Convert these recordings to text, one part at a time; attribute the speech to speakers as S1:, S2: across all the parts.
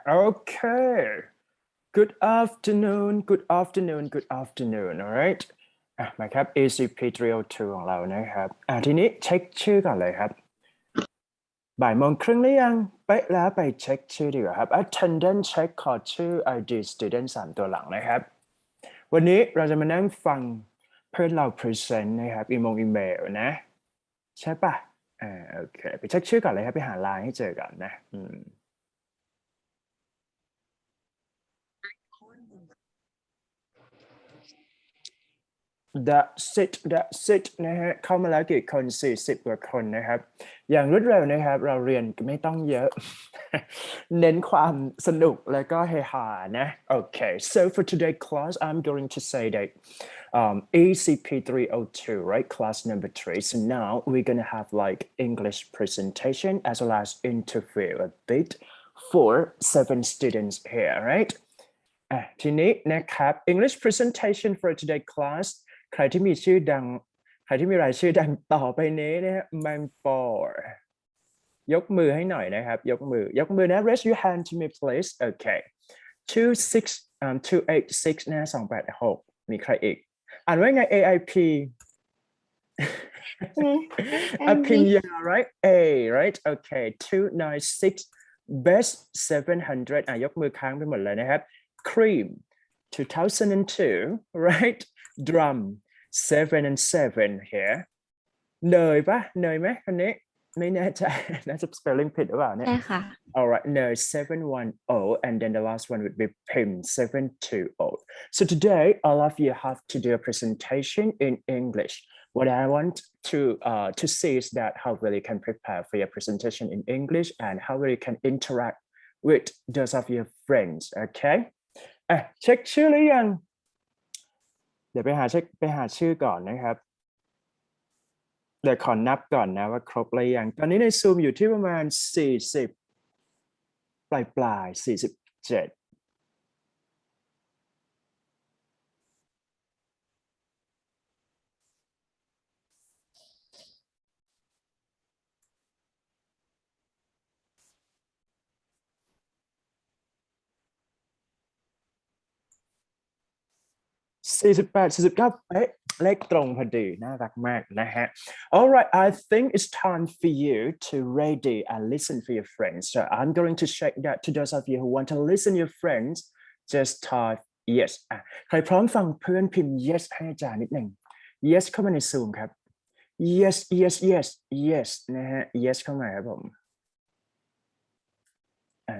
S1: Okay. Good afternoon. Good afternoon. Good afternoon. All right. มาครับ ECP 302 ของเรานะครับทีนี้เช็คชื่อก่อนเลยครับบ่ายโมงครึ่งหรือยังเป๊ะแล้วไปเช็คชื่อดีกว่าครับ attendance check ขอชื่อ ID student 3 ตัวหลังนะครับวันนี้เราจะมานั่งฟังเพื่อนเรา present นะครับอีเมลนะใช่ปะโอเคไปเช็คชื่อก่อนเลยครับไปหาไลน์ให้เจอก่อนนะ That's it นะฮะเข้ามาแล้วกี่คน40 กว่าคนนะครับอย่างรวดเร็วนะครับเราเรียนไม่ต้องเยอะ เน้นความสนุกแล้วก็เฮฮานะ Okay so for today's class I'm going to say that ECP 302 right class number 3 so now we're gonna have like English presentation as well as interview a bit for 7 students here right ทีนี้นะครับ English presentation for today's class ใครที่มีชื่อดังใครที่มีรายชื่อดังต่อไปนี้นะฮะแมงปอยกมือให้หน่อยนะครับยกมือนะ raise your hand to me please okay 286นะ286มีใครอีกอ่านว่าไง AIP อภิญญา right A right okay 296 best 700ยกมือค้างไปหมดเลยนะครับ cream 2002 right drum 7 and 7 here เนยปะเนยไหมคนนี้ไม่แน่ใจน่าจะ spelling ผิดหรือเปล่าเนี่ย
S2: ใช่ค่ะ
S1: alright no 710 and then the last one would be Pim 720 so today all of you have to do a presentation in English what I want to see is that how well you can prepare for your presentation in English and how well you can interact with those of your friends okay เช็คชื่อหรือยังเดี๋ยวไปหาชื่อก่อนนะครับเดี๋ยวขอนับก่อนนะว่าครบหรือยังตอนนี้ในซูมอยู่ที่ประมาณ40ปลาย4748 49เป๊ะเลขตรงพอดีน่ารักมากนะฮะ Alright I think it's time for you to ready and listen for your friends so I'm going to check that to those of you who want to listen your friends just type yes ใครพร้อมฟังเพื่อนพิมพ์ yes ให้อาจารย์นิดหนึ่ง yes เข้ามาในซูมครับ yes yes yes yes นะฮะ yes เข้ามาครับผม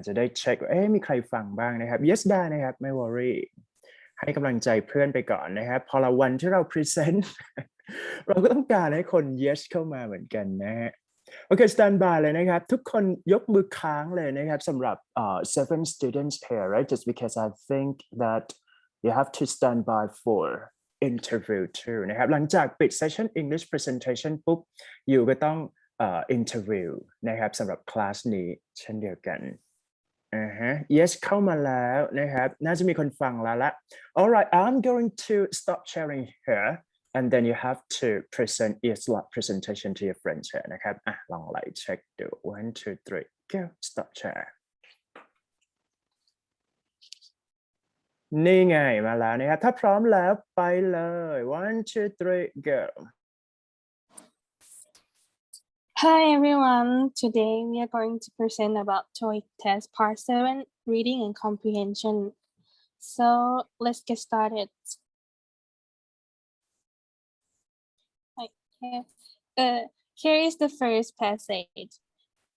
S1: จะได้เช็คว่ามีใครฟังบ้างนะครับ yes ได้นะครับไม่ worryให้กำลังใจเพื่อนไปก่อนนะครับพอละวันที่เรา present เราก็ต้องการให้คน yes เข้ามาเหมือนกันนะฮะโอเค stand by เลยนะครับทุกคนยกมือค้างเลยนะครับสำหรับ7 students here right just because I think that you have to stand by for interview too นะครับหลังจากปิด session English presentation ปุ๊บอยู่ก็ต้องinterview นะครับสำหรับคลาสนี้เช่นเดียวกันyes เข้ามาแล้วนะครับน่าจะมีคนฟังแล้วละ alright I'm going to stop sharing here and then you have to present your slide presentation to your friends here นะครับลองไล่เช็คดู 1 2 3 go stop share นี่ไงมาแล้วนะครับถ้าพร้อมแล้วไปเลย 1 2 3 go
S2: Hi everyone. Today we are going to present about TOEIC test part 7, reading and comprehension. So let's get started. Here is the first passage.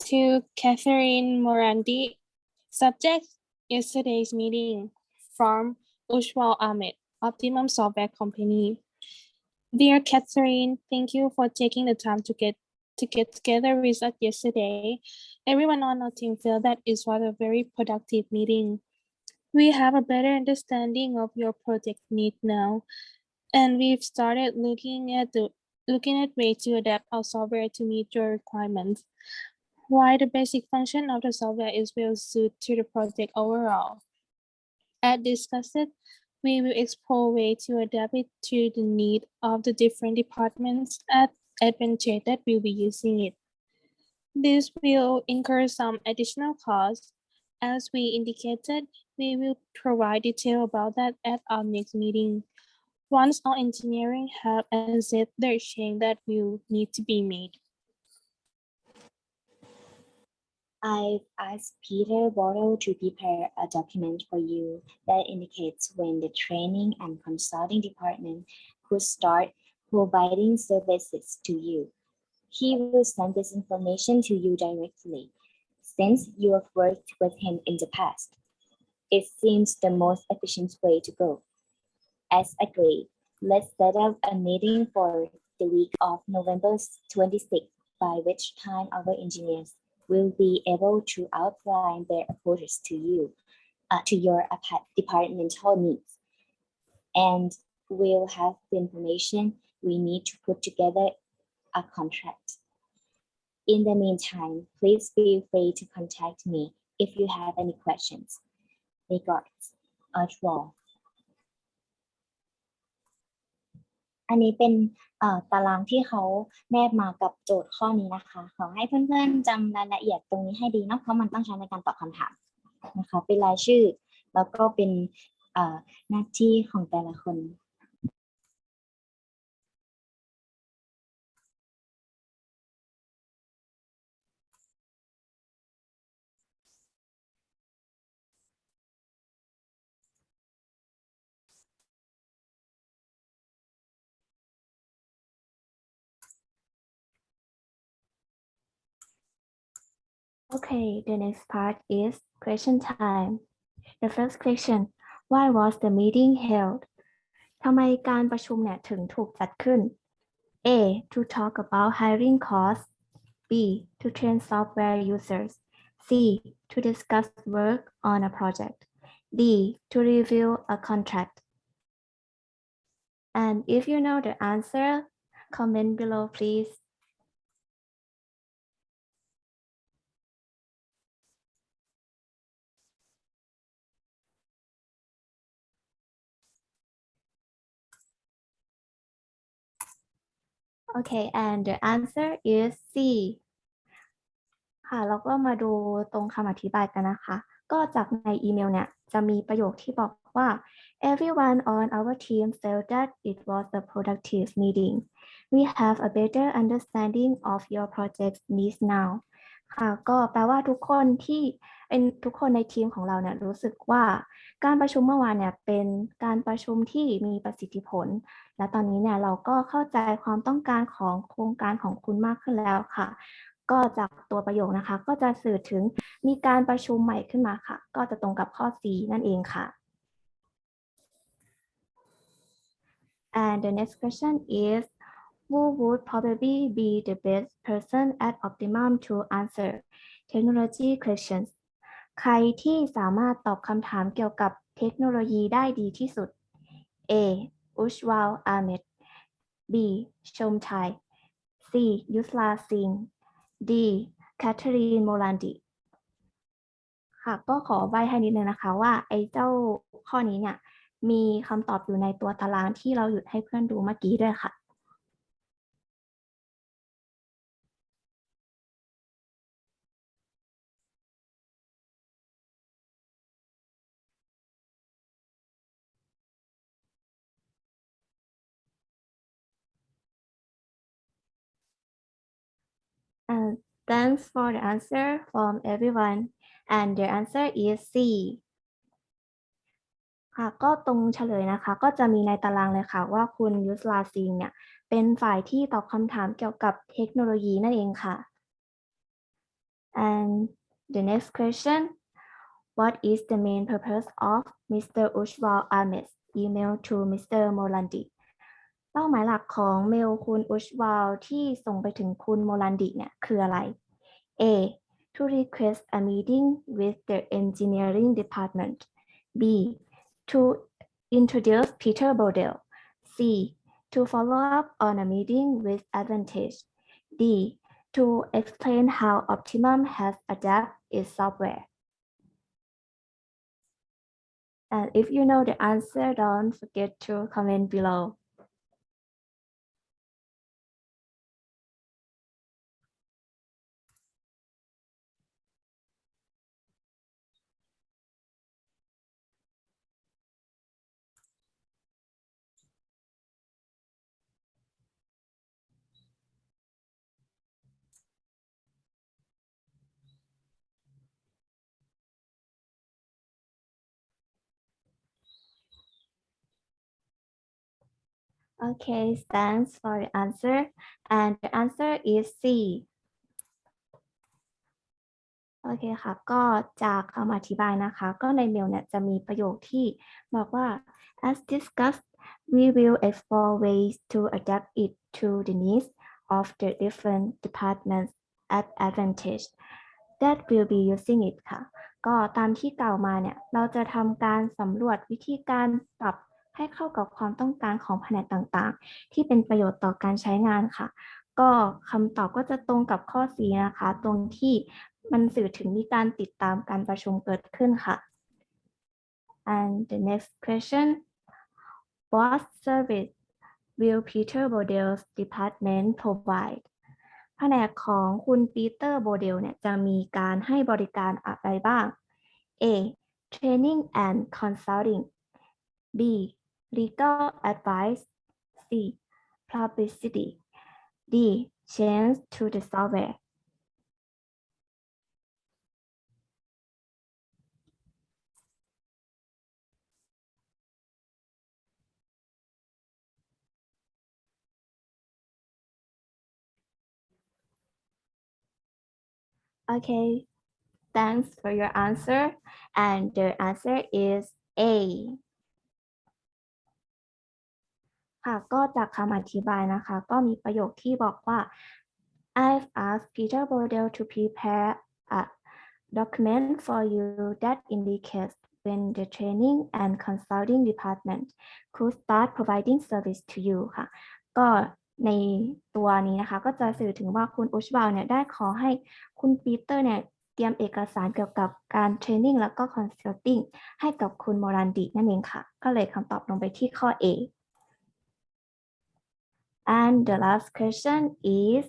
S2: To Catherine Morandi, subject yesterday's meeting from Ushwal Ahmed, Optimum Software Company. Dear Catherine, thank you for taking the time to get together with us yesterday. Everyone on our team felt that it was a very productive meeting. We have a better understanding of your project need now, and we've started looking at ways to adapt our software to meet your requirements. While the basic function of the software is well suited to the project overall. As discussed, we will explore ways to adapt it to the need of the different departments at advantage that we'll be using it. This will incur some additional costs. As we indicated, we will provide detail about that at our next meeting. Once all engineering have answered the change that will need to be made.
S3: I've asked Peter Borrow to prepare a document for you that indicates when the training and consulting department could start providing services to you. He will send this information to you directly, since you have worked with him in the past. It seems the most efficient way to go. As agreed, let's set up a meeting for the week of November 26th, by which time our engineers will be able to outline their approaches to you, to your departmental needs, and we'll have the information we need to put together a contract. In the meantime, please feel free to contact me if you have any questions. Regards, Oswald. อันนี้เป็นตารางที่เขาแนบมากับโจทย์ข้อนี้นะคะขอให้เพื่อนๆจำรายละเอียดตรงนี้ให้ดีเนาะเพราะมันต้องใช้ในการตอบคำถามนะคะเป็นรายชื่อแล้วก็เป็นหน้าที่ของแต่ละคน Okay, the next part is question time. The first question, why was the meeting held? ทำไมการประชุมเนี่ยถึงถูกจัดขึ้น A. To talk about hiring costs. B. To train software users. C. To discuss work on a project. D. To review a contract. And if you know the answer, comment below, please. Okay, and the answer is C. ค่ะแล้วก็มาดูตรงคำอธิบายกันนะคะ ก็จากในอีเมลเนี่ยจะมีประโยคที่บอกว่า everyone on our team felt that it was a productive meeting. We have a better understanding of your project's needs now. ค่ะก็แปลว่าทุกคนในทีมของเราเนี่ยรู้สึกว่าการประชุมเมื่อวานเนี่ยเป็นการประชุมที่มีประสิทธิผลและตอนนี้เนี่ยเราก็เข้าใจความต้องการของโครงการของคุณมากขึ้นแล้วค่ะก็จากตัวประโยคนะคะก็จะสื่อถึงมีการประชุมใหม่ขึ้นมาค่ะก็จะตรงกับข้อ C นั่นเองค่ะ And the next question is who would probably be the best person at Optimum to answer technology questions ใครที่สามารถตอบคำถามเกี่ยวกับเทคโนโลยีได้ดีที่สุด A. Ushwal Ahmed B. Shomchai C. Yusla Singh D. Catherine Molandi ค่ะก็ขอใบให้นิดนึงนะคะว่าไอ้เจ้าข้อนี้เนี่ยมีคำตอบอยู่ในตัวตารางที่เราหยุดให้เพื่อนดูเมื่อกี้ด้วยค่ะ And thanks for the answer from everyone and the answer is C ค่ะก็ตรงเฉลยนะคะก็จะมีในตารางเลยค่ะว่าคุณยุสลาซิงเนี่ยเป็นฝ่ายที่ตอบคำถามเกี่ยวกับเทคโนโลยีนั่นเองค่ะ and the next question what is the main purpose of Mr. Ushwal Ahmed's email to Mr. Molandi เป้าหมายหลักของเมลคุณอุชวาลที่ส่งไปถึงคุณโมลันดิเนี่ยคืออะไร A. To request a meeting with the engineering department. B. To introduce Peter Bodell. C. To follow up on a meeting with Advantage. D. To explain how Optimum has adapted its software. And if you know the answer, don't forget to comment below. Okay, thanks for the answer. And the answer is C. โอเคค่ะ ก็จากคำอธิบายนะคะ ก็ในเมลเนี่ยจะมีประโยคที่บอกว่า as discussed we will explore ways to adapt it to the needs of the different departments at advantage that will be using it ค่ะ ก็ตามที่กล่าวมาเนี่ย เราจะทำการสำรวจวิธีการปรับให้เข้ากับความต้องการของแผนกต่างๆ ที่เป็นประโยชน์ต่อการใช้งานค่ะ ก็คำตอบก็จะตรงกับข้อ C นะคะ ตรงที่มันสื่อถึงมีการติดตามการประชุมเกิดขึ้นค่ะ and the next question what service will Peter Bodel's department provide แผนกของคุณปีเตอร์โบเดลเนี่ยจะมีการให้บริการอะไรบ้าง A training and consulting B legal advice C publicity D change to the software Okay, thanks for your answer. And the answer is A. ค่ะก็จากคำอธิบายนะคะ ก็มีประโยคที่บอกว่า I've asked Peter Bodell to prepare a document for you that indicates when the training and consulting department could start providing service to you ค่ะ ก็ในตัวนี้นะคะ ก็จะสื่อถึงว่าคุณอุชบาลเนี่ยได้ขอให้คุณปีเตอร์เนี่ยเตรียมเอกสารเกี่ยวกับการเทรนนิ่งแล้วก็คอนซัลติ้งให้กับคุณโมรันดินั่นเองค่ะ ก็เลยคำตอบลงไปที่ข้อ A And the last question is,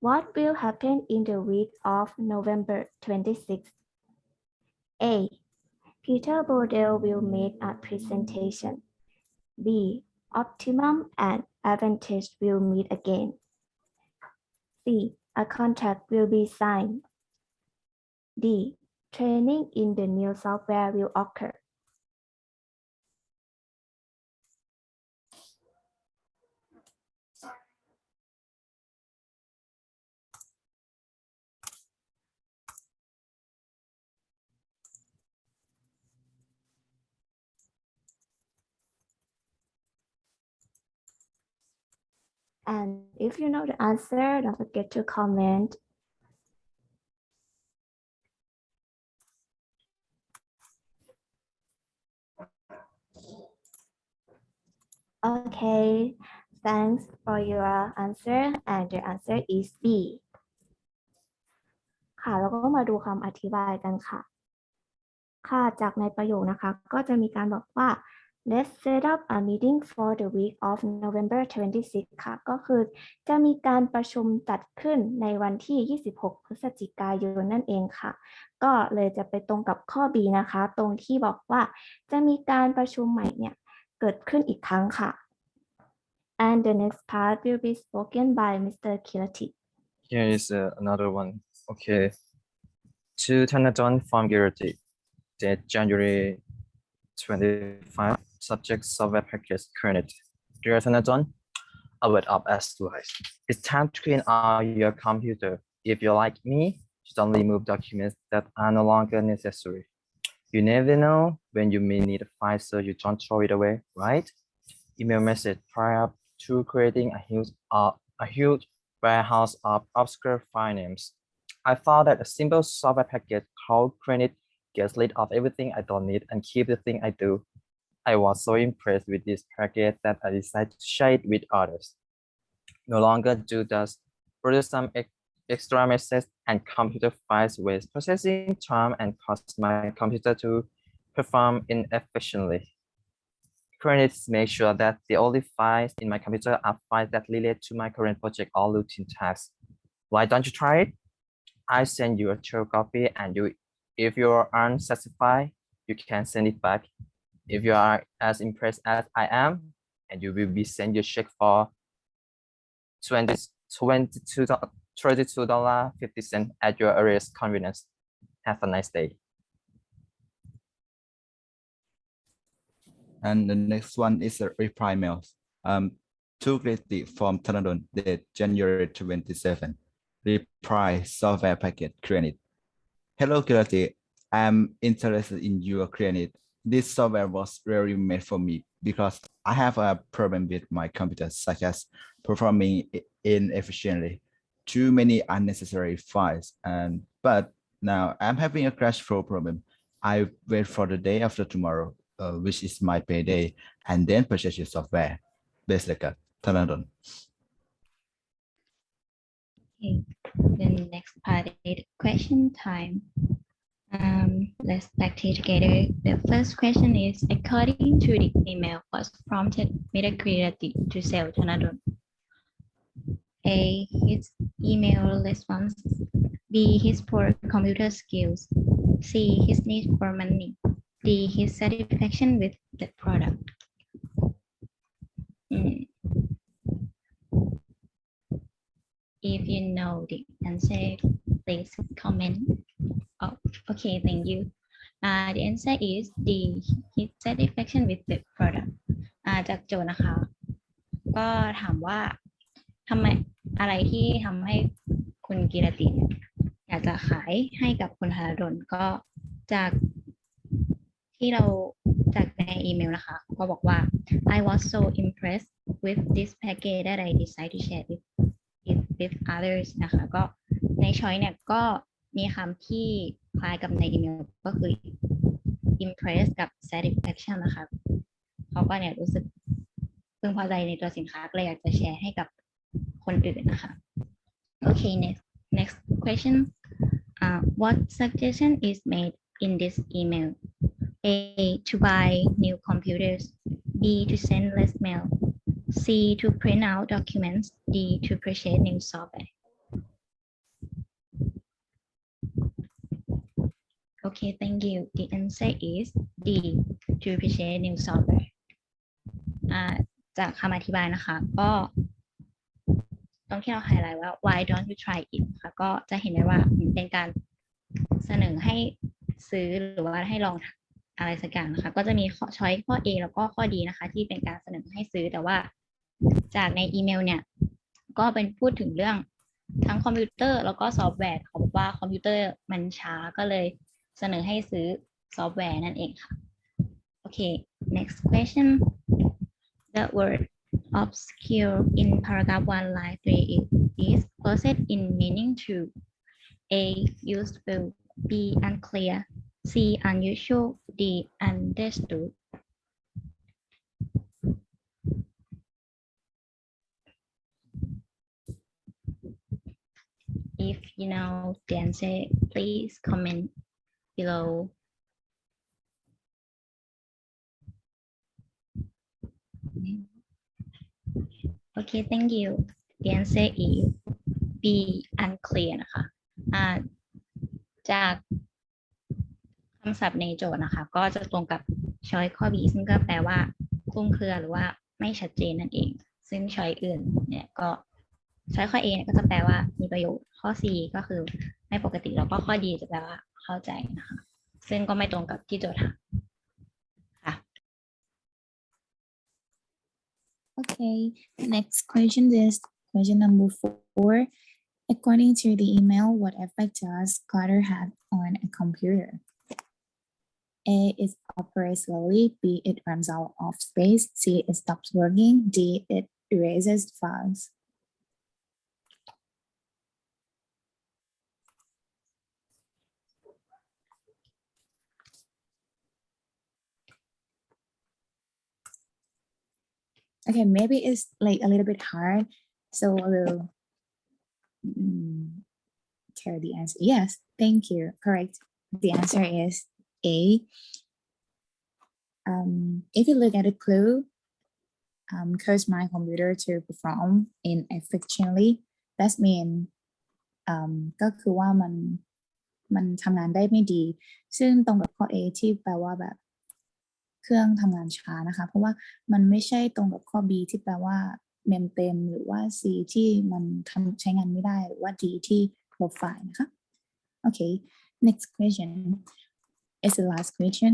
S3: what will happen in the week of November 26th? A. Peter Bodell will make a presentation. B. Optimum and Advantage will meet again. C. A contract will be signed. D. Training in the new software will occur. And if you know the answer, don't forget to comment. Okay, thanks for your answer, and the answer is B. ค่ะแล้วก็มาดูคำอธิบายกันค่ะ ค่ะจากในประโยคนะคะ ก็จะมีการบอกว่า let's set up a meeting for the week of November 26 ค่ะ ก็คือจะมีการประชุมจัดขึ้นในวันที่ 26 พฤศจิกายนนั่นเองค่ะ ก็เลยจะไปตรงกับข้อ B นะคะ ตรงที่บอกว่าจะมีการประชุมใหม่เนี่ยเกิดขึ้นอีกครั้งค่ะ and the next part will be spoken by Mr. Kirati.
S4: Here is another one. Okay. To Thanaton from Girati, date January 25, subject software package current. Dear Thanaton, a word up as twice. It's time to clean out your computer. If you're like me, don't remove documents that are no longer necessary. You never know when you may need a file, so you don't throw it away, right? Email message prior to creating a huge warehouse of obscure file names. I found that a simple software package called Credit gets rid of everything I don't need and keep the thing I do. I was so impressed with this package that I decided to share it with others. No longer do thus produce some extra messages and computer files waste processing time and cause my computer to perform inefficiently. Credits make sure that the only files in my computer are files that relate to my current project or routine tasks. Why don't you try it? I send you a true copy, and if you are unsatisfied, you can send it back. If you are as impressed as I am, and you will be sent your check for $22.50 at your earliest convenience. Have a nice day.
S5: And the next one is a reply mail. To Greti from Tanadon, date January 27. Reply software packet created. Hello, Greti. I'm interested in your created. This software was really made for me because I have a problem with my computer, such as performing inefficiently, too many unnecessary files, but now I'm having a crash flow problem. I wait for the day after tomorrow, which is my payday, and then purchase your software. Best regards, Tanadon.
S3: Okay, then next part is question time. Let's practice together. The first question is, according to the email, what prompted Metacritic to sell Tanadon? A, his email response. B, his poor computer skills. C, his need for money. D, his satisfaction with the product. If you know the answer, please comment. Oh, okay, thank you. The answer is D, his satisfaction with the product. จากโจทย์นะคะ ก็ถามว่าทำไมอะไรที่ทำให้คุณกีรติอยากจะขายให้กับคุณธนดลก็จากที่เราจากในอีเมลนะคะ ก็บอกว่า I was so impressed with this package that I decided to share it with others นะคะ ก็ในช้อยเนี่ยก็มีคำที่คล้ายกับในอีเมลก็คือ impress กับ satisfaction นะคะเขาก็เนี่ยรู้สึกพึงพอใจในตัวสินค้าก็เลยอยากจะแชร์ให้กับคนอื่นนะคะ Okay, next question. What suggestion is made in this email? A, to buy new computers. B, to send less mail. C, to print out documents. D, to purchase new software. Okay, thank you. The answer is D, to purchase new software. จากคำอธิบายนะคะก็ตรงที่เราไฮไลท์ว่า why don't you try it ค่ะก็จะเห็นได้ว่าเป็นการเสนอให้ซื้อหรือว่าให้ลองอะไรสักอย่างนะคะก็จะมีช้อยข้อ A แล้วก็ข้อ D นะคะที่เป็นการเสนอให้ซื้อแต่ว่าจากในอีเมลเนี่ยก็เป็นพูดถึงเรื่องทั้งคอมพิวเตอร์แล้วก็ซอฟต์แวร์เขาบอกว่าคอมพิวเตอร์มันช้าก็เลยเสนอให้ซื้อซอฟต์แวร์นั่นเองค่ะโอเค next question the word obscure in paragraph 1 line 3 is opposite in meaning to A, useful, B, unclear, C, unusual, D, understood. If you know the answer, please comment below. Okay, thank you. The answer is B, unclear นะคะจากคำศัพท์ในโจทย์นะคะก็จะตรงกับช้อยข้อ B ซึ่งก็แปลว่าคลุมเครือหรือว่าไม่ชัดเจนนั่นเองซึ่งช้อยอื่นเนี่ยก็ช้อยข้อ A เนี่ยก็จะแปลว่ามีประโยชน์ข้อ C ก็คือไม่ปกติแล้วก็ข้อ D จะแปลว่าเข้าใจนะคะซึ่งก็ไม่ตรงกับที่โจทย์ถามค่ะ
S6: Okay, next question is question number 4. According to the email, what effect does clutter have on a computer? A, it operates slowly. B, it runs out of space. C, it stops working. D, it erases files. Okay, maybe it's like a little bit hard, so I will tell the answer. Yes, thank you. Correct. The answer is A. If you look at the clue, cause my computer to perform inefficiently, that means ก็คือว่ามันทำงานได้ไม่ดีซึ่งตรงกับข้อ A ที่แปลว่าแบบเครื่องทำงานช้านะคะเพราะว่ามันไม่ใช่ตรงกับข้อ B ที่แปลว่าเมมเต็มหรือว่า C ที่มันใช้งานไม่ได้หรือว่า D ที่ลบไฟล์นะคะ Okay, next question is the last question.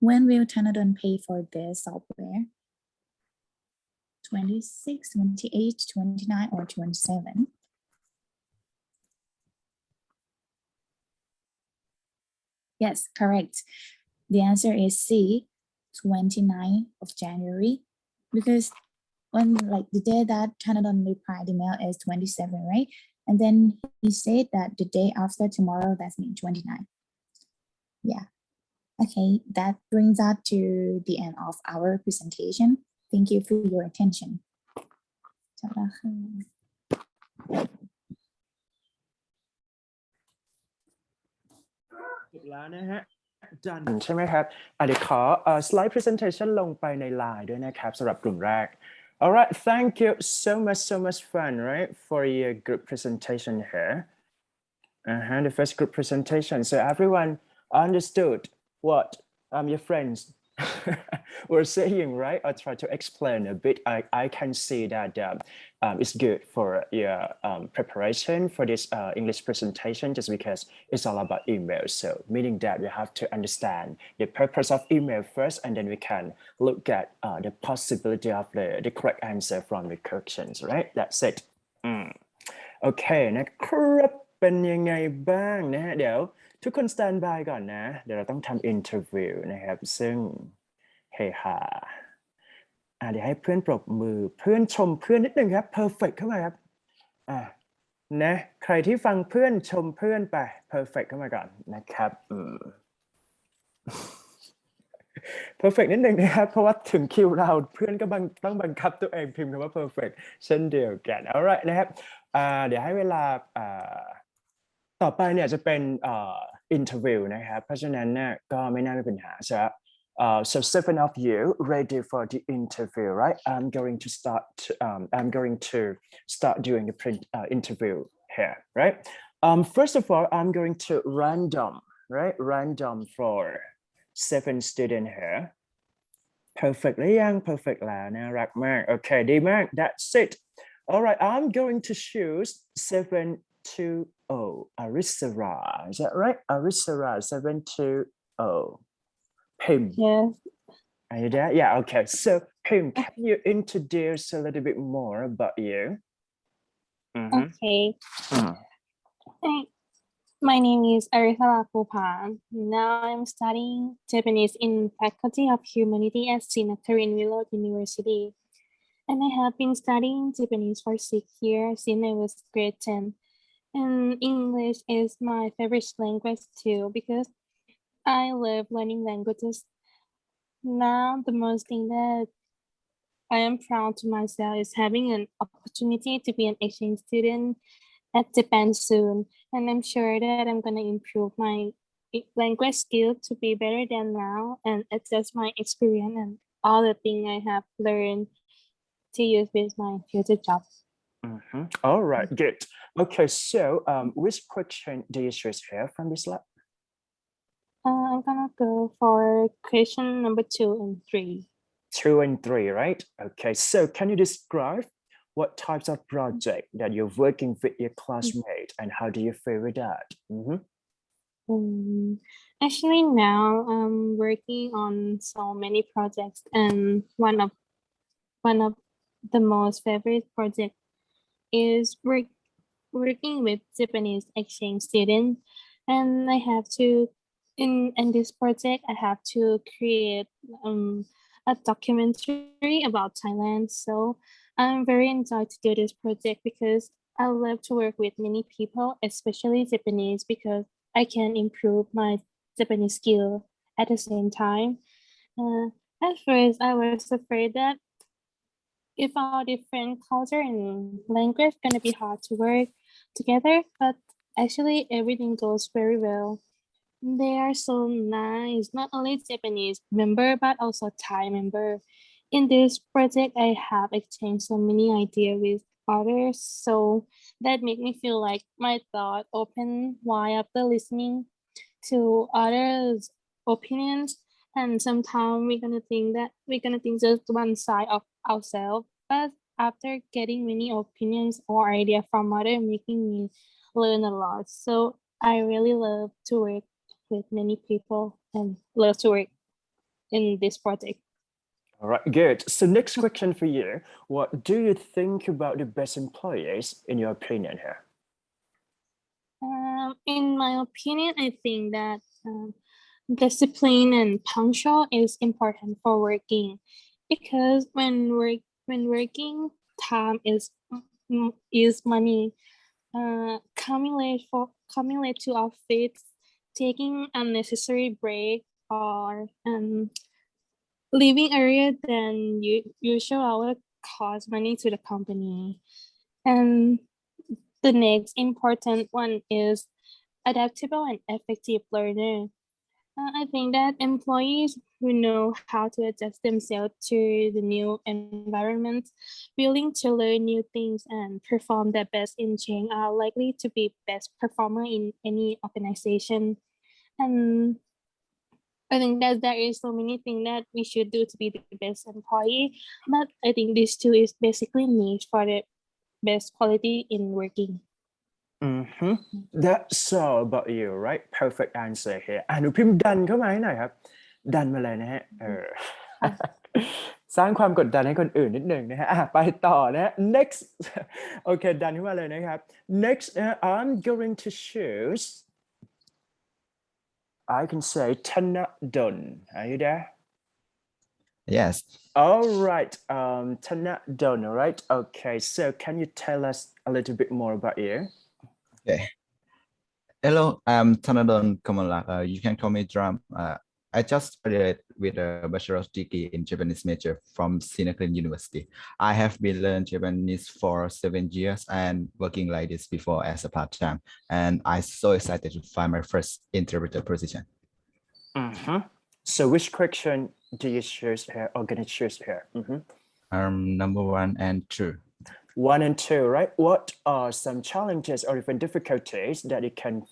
S6: When will Tanadon pay for this software? 26, 28, 29, or 27? Yes, correct. The answer is C, 29th of January, because when like the day that Tanadon replied the mail is 27, right? And then he said that the day after tomorrow, that's mean 29. Yeah. Okay, that brings us to the end of our presentation. Thank you for your attention.
S1: จบแล้วนะฮะ done ใช่ไหมครับเดี๋ยวขอslide presentation ลงไปใน line ด้วยนะครับสำหรับกลุ่มแรก All right, thank you so much fun, right, for your group presentation here. The first group presentation. So everyone understood what your friends were saying, right? I'll try to explain a bit. I can see that it's good for your preparation for this English presentation just because it's all about email. So meaning that you have to understand the purpose of email first, and then we can look at the possibility of the correct answer from the questions, right? That's it. Okay, นะครับเป็นยังไงบ้างนะฮะเดี๋ยวทุกคน stand by ก่อนนะเดี๋ยวเราต้องทำ interview นะครับซึ่งเฮฮาเดี๋ยวให้เพื่อนปรบมือเพื่อนชมเพื่อนนิดนึงครับ perfect เข้ามาครับนะใครที่ฟังเพื่อนชมเพื่อนไป perfect เข้ามาก่อนนะครับperfect นิดนึงนะครับเพราะว่าถึงคิวเราเพื่อนก็ต้องบังคับตัวเองพิมพ์คำว่า perfect เช่นเดียวกัน alright นะครับเดี๋ยวให้เวลาต่อไปเนี่ยจะเป็นinterview นะครับเพราะฉะนั้นเนี่ยก็ไม่น่ามีปัญหา so 7 of you ready for the interview, right? I'm going to start doing the interview here, right? First of all, I'm going to random for 7 students here. Perfect หรือยัง perfect แล้วน่ารักมาก okay ดีมาก that's it. All right, I'm going to choose 720 Arisara. Is that right? Arisara 720. Pim.
S2: Yes.
S1: Are you there? Yeah, okay. So Pim, can you introduce a little bit more about you?
S2: Okay. My name is Arisala Kopan. Now I'm studying Japanese in Faculty of Humanity at Sinakarin Willow University. And I have been studying Japanese for 6 years since I was grade 10. And English is my favorite language too because I love learning languages. Now the most thing that I am proud to myself is having an opportunity to be an exchange student at Japan soon. And I'm sure that I'm going to improve my language skill to be better than now and adjust my experience and all the things I have learned to use with my future job.
S1: All right, good. Okay, so which question do you choose here from this lab?
S2: I'm gonna go for question number 2 and 3.
S1: 2 and 3, right? Okay, so can you describe what types of project that you're working with your classmate and how do you feel with that?
S2: Actually, now I'm working on so many projects, and one of the most favorite project is working with Japanese exchange students, and I have to in this project I have to create a documentary about Thailand. So I'm very enjoyed to do this project because I love to work with many people, especially Japanese, because I can improve my Japanese skill at the same time. At first, I was afraid that if our different culture and language gonna be hard to work together, but actually everything goes very well. They are so nice, not only Japanese member, but also Thai member. In this project, I have exchanged so many ideas with others, so that make me feel like my thought open wide after listening to others' opinions. And sometimes we're gonna think just one side of ourselves, but after getting many opinions or ideas from others, making me learn a lot. So I really love to work with many people and love to work in this project.
S1: All right, good. So next question for you. What do you think about the best employees in your opinion here?
S2: In my opinion, I think that discipline and punctual is important for working, because when working, time is money. Coming late to office, taking unnecessary break, or leaving earlier than usual hour cost money to the company. And the next important one is adaptable and effective learner. I think that employees who know how to adjust themselves to the new environment, willing to learn new things and perform their best in change, are likely to be best performer in any organization. And I think that there is so many things that we should do to be the best employee, but I think these two is basically need for the best quality in working.
S1: That's all about you, right? Perfect answer here. หนูพิมพ์ดันเข้ามาให้หน่อยครับ ดันมาเลยนะฮะสร้างความกดดันให้คนอื่นนิดหนึ่งนะฮะไปต่อนะฮะ next โอเคดันขึ้นมาเลยนะครับ next I'm going to choose I can say Tanadon. Are you there?
S5: Yes.
S1: All right, Tanadon, all right? Okay, so can you tell us a little bit more about you?
S5: Okay. Hello, I'm Tanadon Kamala. You can call me Drum. I just graduated with a bachelor's degree in Japanese major from Sinakun University. I have been learning Japanese for 7 years and working like this before as a part-time. And I'm so excited to find my first interpreter position.
S1: So which question do you choose here or gonna choose here?
S5: Number 1 and 2.
S1: 1 and 2, right? What are some challenges or even difficulties that you can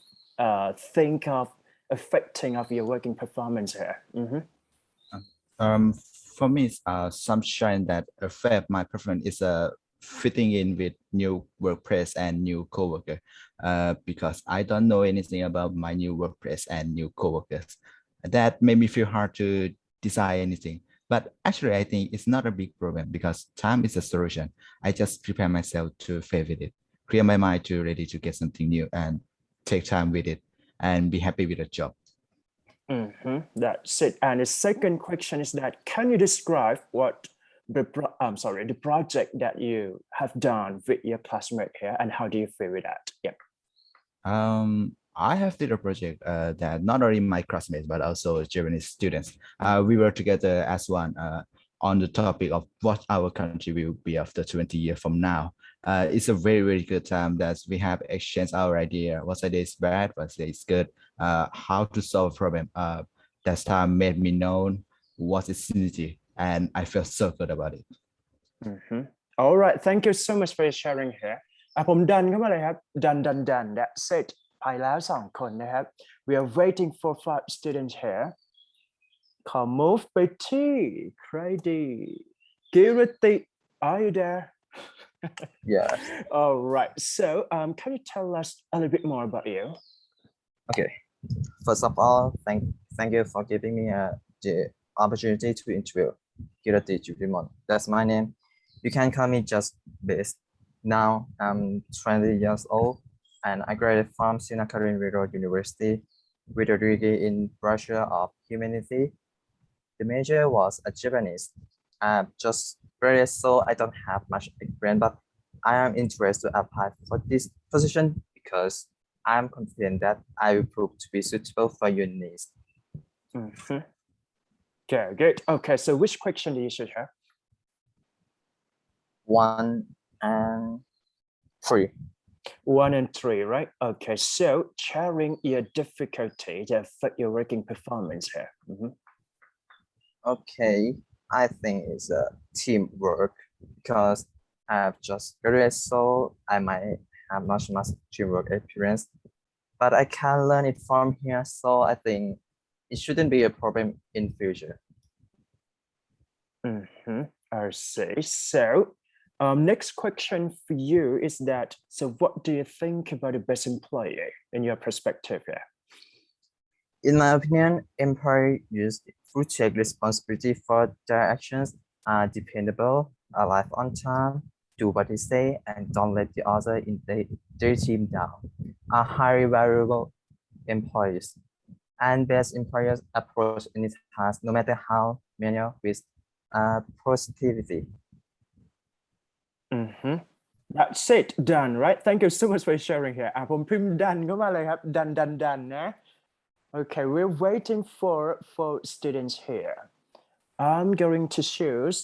S1: think of affecting of your working performance here?
S5: For me, some challenge that affect my performance is fitting in with new workplace and new coworker, because I don't know anything about my new workplace and new coworkers. That made me feel hard to decide anything. But actually, I think it's not a big problem because time is a solution. I just prepare myself to face with it, clear my mind to ready to get something new and take time with it and be happy with the job.
S1: That's it. And the second question is that, can you describe what the project that you have done with your classmate here and how do you feel with that? Yep.
S5: I have did a project that not only my classmates, but also Japanese students. We were together as one on the topic of what our country will be after 20 years from now. It's a very, very good time that we have exchanged our idea. What idea is bad, what idea is good, how to solve a problem. That time made me know what is synergy, and I felt so good about it.
S1: All right, thank you so much for sharing here. ผมดันเข้ามาเลยครับ ดัน that's it ไปแล้ว2 คนนะครับ we are waiting for 5 students here ขอ move ไปที่ใครดี Kirati, are you there?
S4: Yes.
S1: All right, so can you tell us a little bit more about you?
S4: Okay. First of all, thank you for giving me the opportunity to interview Kirati Jupimon. That's my name. You can call me just Biz. Now I'm 20 years old and I graduated from Sinakarin University with a degree in Bachelor of Humanity. The major was a Japanese. I'm just graduated, so I don't have much experience, but I am interested to apply for this position because I'm confident that I will prove to be suitable for your needs.
S1: Okay, good. Okay, so which question do you should have?
S4: 1 and 3.
S1: 1 and 3, right? Okay, so sharing your difficulty to affect your working performance here.
S4: Okay, I think it's a teamwork because I've just graduated, so I might have much teamwork experience, but I can learn it from here, so I think it shouldn't be a problem in future.
S1: I see. So next question for you is that, so what do you think about the best employee in your perspective here?
S4: In my opinion, employees who take responsibility for their actions are dependable, arrive on time, do what they say, and don't let the other in their team down, are highly valuable employees. And best employers approach any task, no matter how manual, with positivity.
S1: That's it, done, right? Thank you so much for sharing here. ผมพิมพ์ done เข้ามาเลยครับ done นะ Okay, we're waiting for students here. I'm going to choose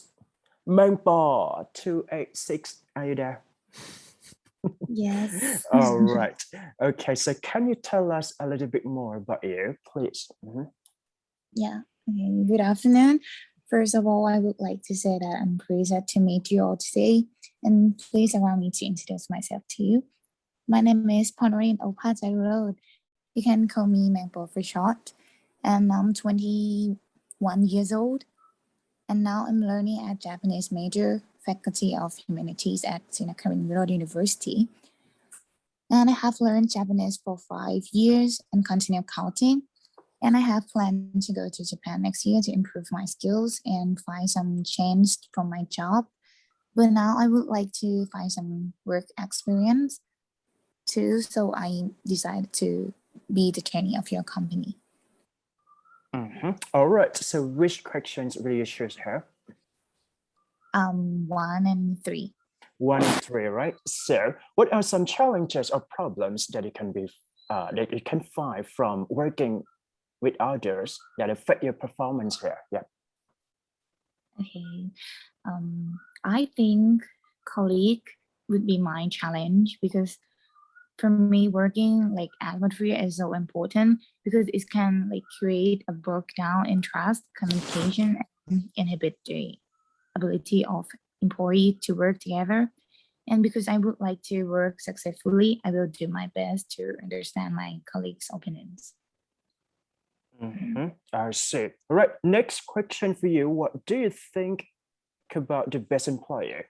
S1: Mangpo 286. Are you there?
S6: Yes.
S1: All right. Okay, so can you tell us a little bit more about you, please?
S6: Yeah. Okay. Good afternoon. First of all, I would like to say that I'm pleased to meet you all today, and please allow me to introduce myself to you. My name is Ponorin Opajai Road. You can call me Mangpo for short, and I'm 21 years old, and now I'm learning at Japanese major, Faculty of Humanities at Sinakarin Road University. And I have learned Japanese for 5 years and continue counting. And I have planned to go to Japan next year to improve my skills and find some change from my job. But now I would like to find some work experience too. So I decided to be the trainee of your company.
S1: All right. So which questions will you choose here?
S6: 1 and 3.
S1: 1 and 3, right? So what are some challenges or problems that that you can find from working with others that affect your performance here? Yeah.
S6: Okay. I think colleague would be my challenge, because for me, working like atmosphere is so important, because it can like create a breakdown in trust, communication, and inhibit the ability of employee to work together. And because I would like to work successfully, I will do my best to understand my colleagues' opinions.
S1: I see. All right. Next question for you. What do you think about the best employer?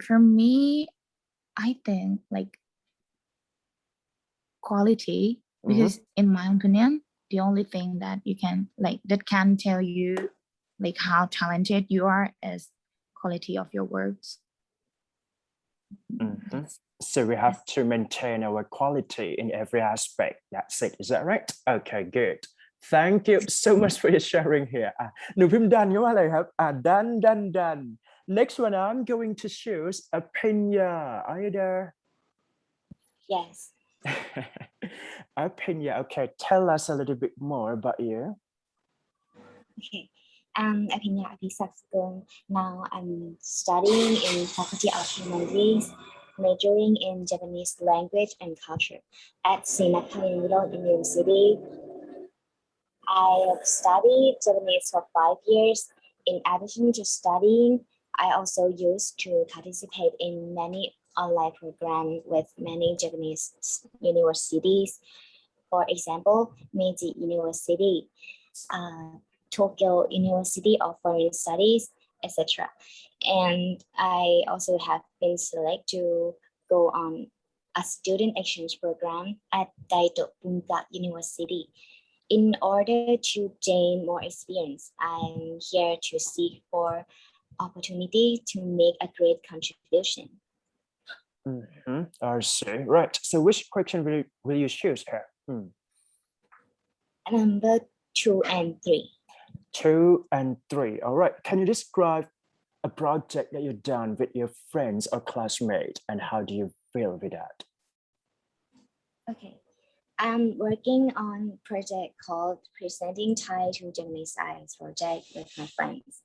S6: For me, I think like quality, because in my opinion, the only thing that you can like that can tell you like how talented you are is quality of your works.
S1: So we have to maintain our quality in every aspect. That's it. Is that right? Okay, good. Thank you so much for your sharing here. หนูพิมพ์ done เข้ามาเลยครับ done. Next one, I'm going to choose Apenya. Are you there?
S3: Yes.
S1: Apenya, okay. Tell us a little bit more about you.
S3: Okay. Apinya Apisakskun. Now I'm studying in Faculty of Humanities, majoring in Japanese language and culture at Sinakarin University. I have studied Japanese for 5 years. In addition to studying, I also used to participate in many online programs with many Japanese universities. For example, Meiji University, Tokyo University of Foreign Studies, etc. And I also have been selected to go on a student exchange program at Daito Bunka University. In order to gain more experience, I'm here to seek for opportunity to make a great contribution.
S1: I see. Right. So which question will you choose here?
S3: Number 2 and 3.
S1: 2 and 3. All right. Can you describe a project that you've done with your friends or classmates, and how do you feel with that?
S3: Okay. I'm working on a project called Presenting Thai to Japanese Eyes project with my friends.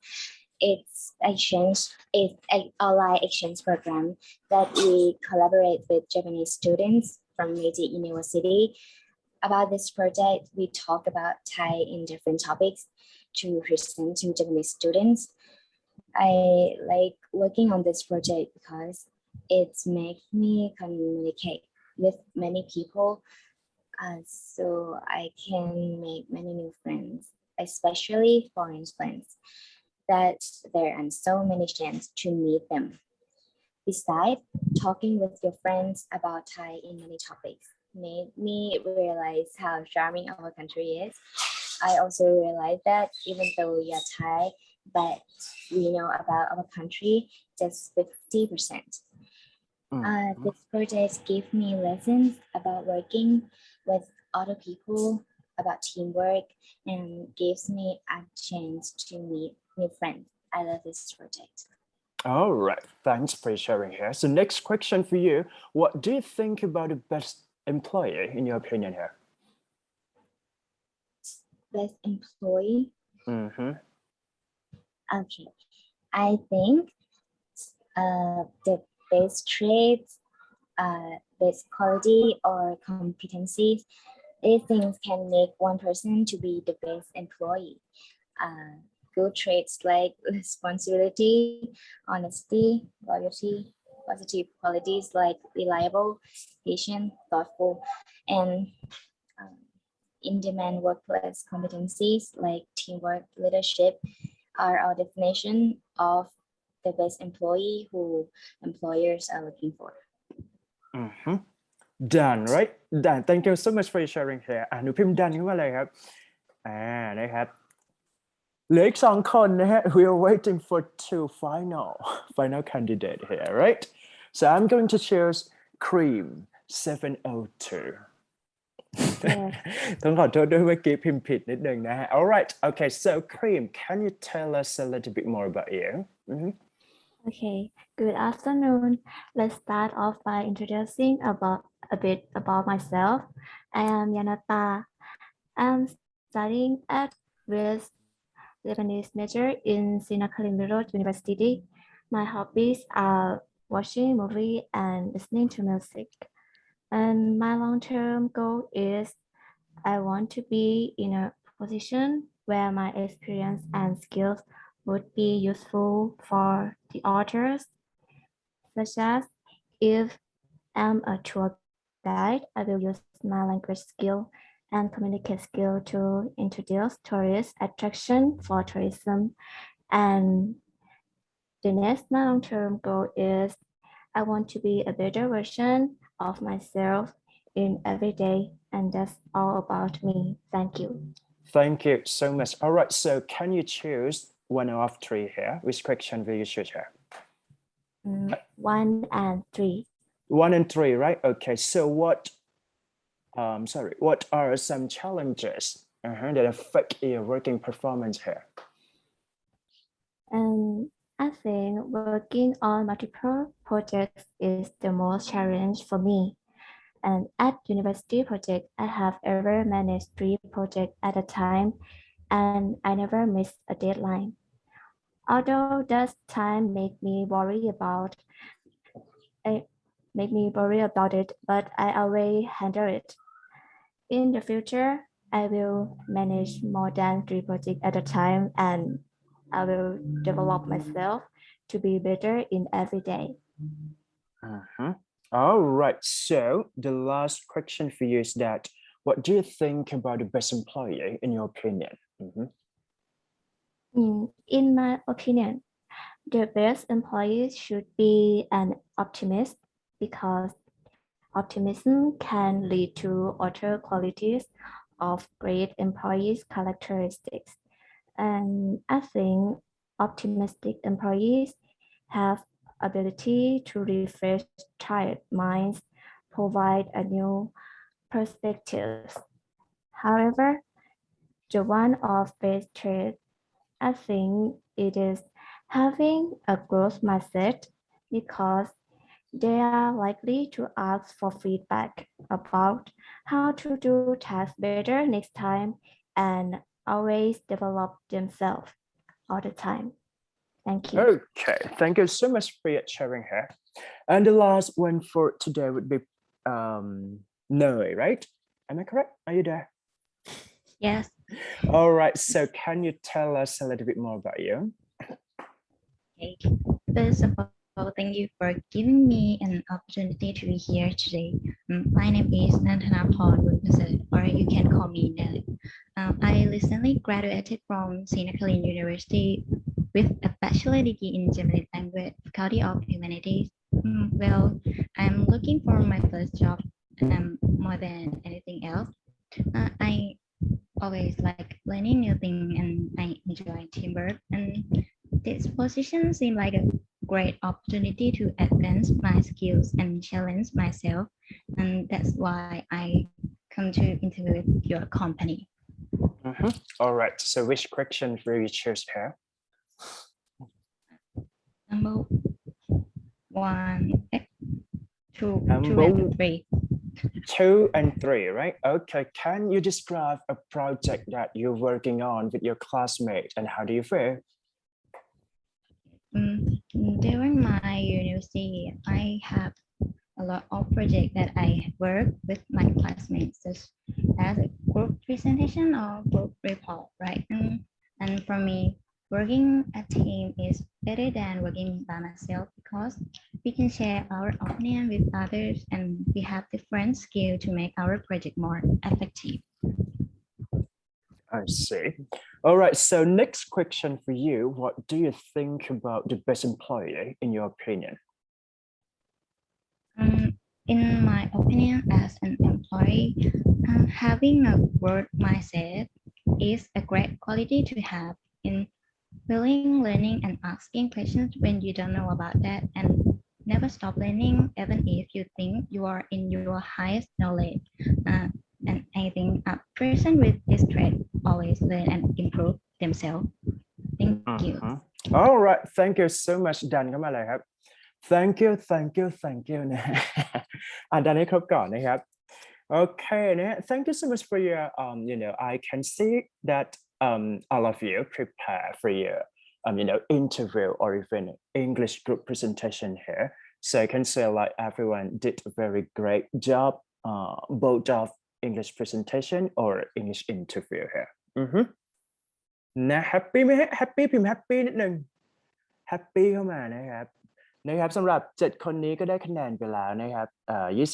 S3: It's an online exchange program that we collaborate with Japanese students from Meiji University. About this project, we talk about Thai in different topics to present to Japanese students. I like working on this project because it makes me communicate with many people, so I can make many new friends, especially foreign friends, that there are so many chances to meet them. Besides, talking with your friends about Thai in many topics made me realize how charming our country is. I also realized that even though we are Thai, but we know about our country just 50%. This project gave me lessons about working with other people, about teamwork, and gives me a chance to meet new friends. I love this project.
S1: All right, thanks for sharing here. So next question for you. What do you think about the best employee in your opinion here?
S3: Best employee?
S1: Mm-hmm.
S3: Okay. I think the best traits, best quality or competencies, these things can make one person to be the best employee. Good traits like responsibility, honesty, loyalty, positive qualities like reliable, patient, thoughtful, and in-demand workplace competencies like teamwork, leadership are our definition of the best employee who employers are looking for.
S1: Mm-hmm. Done, right? Done. Thank you so much for sharing here. หนูพิมพ์ดันขึ้นมาเลยครับนะครับเหลืออีก2 คนนะฮะ we are waiting for 2 final candidate here, right? So I'm going to choose Cream 702. ต้องขอโทษด้วยเมื่อกี้พิมพ์ผิดนิดนึงนะฮะ All right, okay, so Cream, can you tell us a little bit more about you?
S7: Okay, good afternoon. Let's start off by introducing a bit about myself. I am Yanata. I'm studying at West Lebanese major in Sinakhali University. My hobbies are watching movies and listening to music. And my long-term goal is I want to be in a position where my experience and skills would be useful for the others, such as if I'm a tour guide, I will use my language skill and communicate skill to introduce tourist attraction for tourism. And the next my long-term goal is I want to be a better version of myself in every day, and that's all about me. Thank you.
S1: Thank you so much. All right, so can you choose one of 3 here? Which question will you choose here?
S7: 1 and 3.
S1: 1 and 3, right? Okay, so what are some challenges that affect your working performance here?
S7: And I think working on multiple projects is the most challenge for me. And at university project, I have ever managed 3 projects at a time, and I never miss a deadline. Although that time make me worry about it, but I always handle it. In the future, I will manage more than 3 projects at a time, and I will develop myself to be better in every day.
S1: All right, so the last question for you is that what do you think about the best employee in your opinion?
S7: In my opinion, the best employee should be an optimist because optimism can lead to other qualities of great employees' characteristics. And I think optimistic employees have ability to refresh tired minds, provide a new perspectives. However, the one of best traits, I think it is having a growth mindset because they are likely to ask for feedback about how to do tasks better next time and always develop themselves all the time. Thank you.
S1: Okay, thank you so much for your sharing here. And the last one for today would be Noi, right? Am I correct? Are you there?
S7: Yes.
S1: All right, so can you tell us a little bit more about you?
S8: Okay. First of all, thank you for giving me an opportunity to be here today. My name is Nantanaphon Bunpasat, or you can call me Nelly. I recently graduated from Sinakhali University with a bachelor degree in Japanese language, Faculty of Humanities. Well, I'm looking for my first job more than anything else. I always like learning new things and I enjoy teamwork. And this position seemed like a great opportunity to advance my skills and challenge myself. And that's why I come to interview with your company.
S1: All right. So which question will you choose here?
S8: Number one, two,
S1: Number
S8: two and three.
S1: 2 and 3, right? Okay. Can you describe a project that you're working on with your classmate and how do you feel?
S8: During my university, I have a lot of projects that I work with my classmates, such as a group presentation or group report, right? And for me, working a team is better than working by myself because we can share our opinion with others and we have different skills to make our project more effective.
S1: I see. All right. So next question for you. What do you think about the best employee in your opinion?
S8: In my opinion, as an employee, having a growth mindset is a great quality to have in willing learning and asking questions when you don't know about that and never stop learning even if you think you are in your highest knowledge. And I think a person with this trait always learn and improve themselves. Thank you.
S1: All right. Thank you so much ดันเข้ามาเลยครับ thank you นะ ดันให้ครบก่อนนะครับ Okay นะ thank you so much for your I can see that all of you prepare for your interview or even English group presentation here. So I can say like everyone did a very great job both of English presentation or English interview here. นะแฮปปี้ไหมฮะแฮปปี้พิมพ์แฮปปี้นิดนึงแฮปปี้เข้ามานะครับสำหรับ7คนนี้ก็ได้คะแนนไปแล้วนะครับ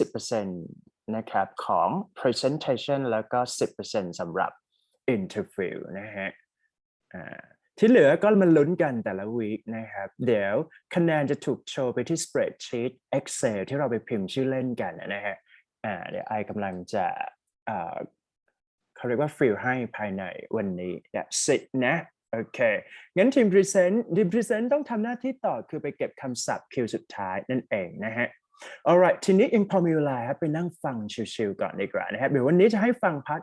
S1: 20% นะครับของ presentation แล้วก็ 10% สำหรับ interview นะฮะที่เหลือก็มาลุ้นกันแต่ละวีคนะครับเดี๋ยวคะแนนจะถูกโชว์ไปที่ spreadsheet Excel ที่เราไปพิมพ์ชื่อเล่นกันนะฮะเดี๋ยวไอกำลังจะเขาเรียกว่าฟิลให้ภายในวันนี้สินะโอเคงั้นทีมพรีเซนต์ต้องทำหน้าที่ต่อคือไปเก็บคำศัพท์คิวสุดท้ายนั่นเองนะฮะ alright ทีนี้ยังพอมีเวลาครับไปนั่งฟังชิวๆก่อนดีกว่านะครับเดี๋ยววันนี้จะให้ฟังพาร์ท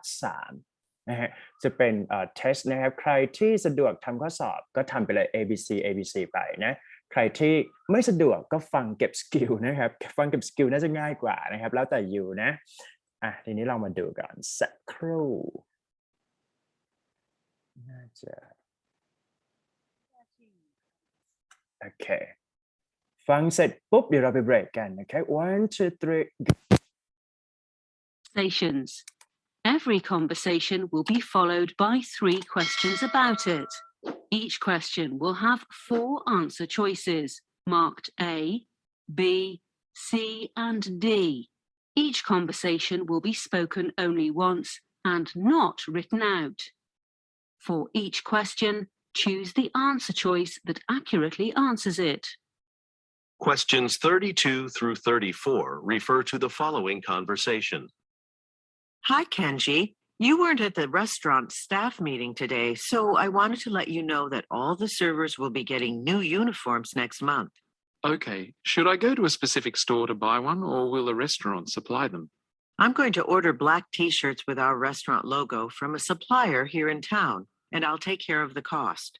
S1: 3นะฮะจะเป็นtest นะครับใครที่สะดวกทำข้อสอบก็ทำไปเลย ABC ไปนะใครที่ไม่สะดวกก็ฟังเก็บสกิลนะครับฟังเก็บสกิลน่าจะง่ายกว่านะครับแล้วแต่อยู่นะทีนี้เรามาดูกันสักครู่น่าจะโอเคฟังเสร็จปุ๊บเดี๋ยวเราไปเบรกกันโอเค 1 2 3
S9: Conversations. Every conversation will be followed by 3 questions about it. Each question will have 4 answer choices marked A, B, C, and D. Each conversation will be spoken only once and not written out. For each question, choose the answer choice that accurately answers it.
S10: Questions 32 through 34 refer to the following conversation.
S11: Hi, Kenji. You weren't at the restaurant staff meeting today, so I wanted to let you know that all the servers will be getting new uniforms next month.
S12: Okay, should I go to a specific store to buy one, or will the restaurant supply them?
S11: I'm going to order black t-shirts with our restaurant logo from a supplier here in town, and I'll take care of the cost.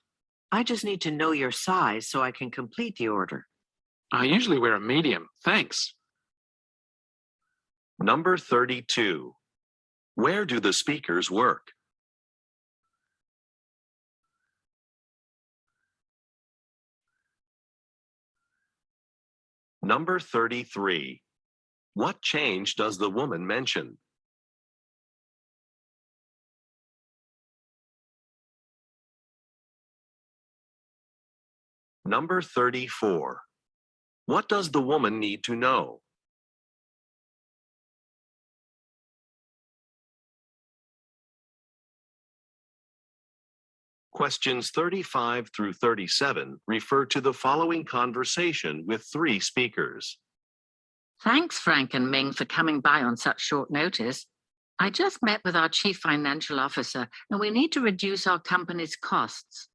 S11: I just need to know your size so I can complete the order.
S12: I usually wear a medium, thanks.
S10: Number 32. Where do the speakers work? Number 33. What change does the woman mention? Number 34. What does the woman need to know? Questions 35 through 37 refer to the following conversation with 3 speakers.
S9: Thanks, Frank and Ming, for coming by on such short notice.
S13: I just met with our chief financial officer, and we need to reduce our company's costs.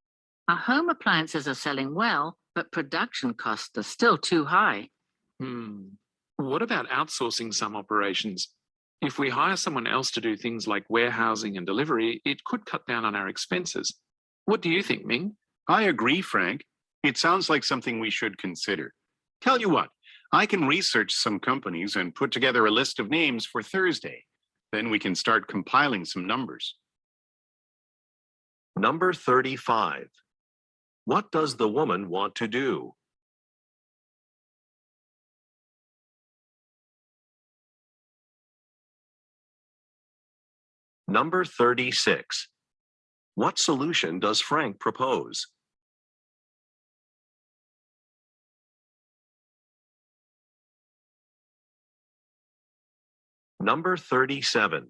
S13: Our home appliances are selling well, but production costs are still too high.
S12: What about outsourcing some operations? If we hire someone else to do things like warehousing and delivery, it could cut down on our expenses. What do you think, Ming?
S14: I agree, Frank. It sounds like something we should consider. Tell you what, I can research some companies and put together a list of names for Thursday. Then we can start compiling some numbers.
S10: Number 35. What does the woman want to do? Number 36. What solution does Frank propose? Number 37.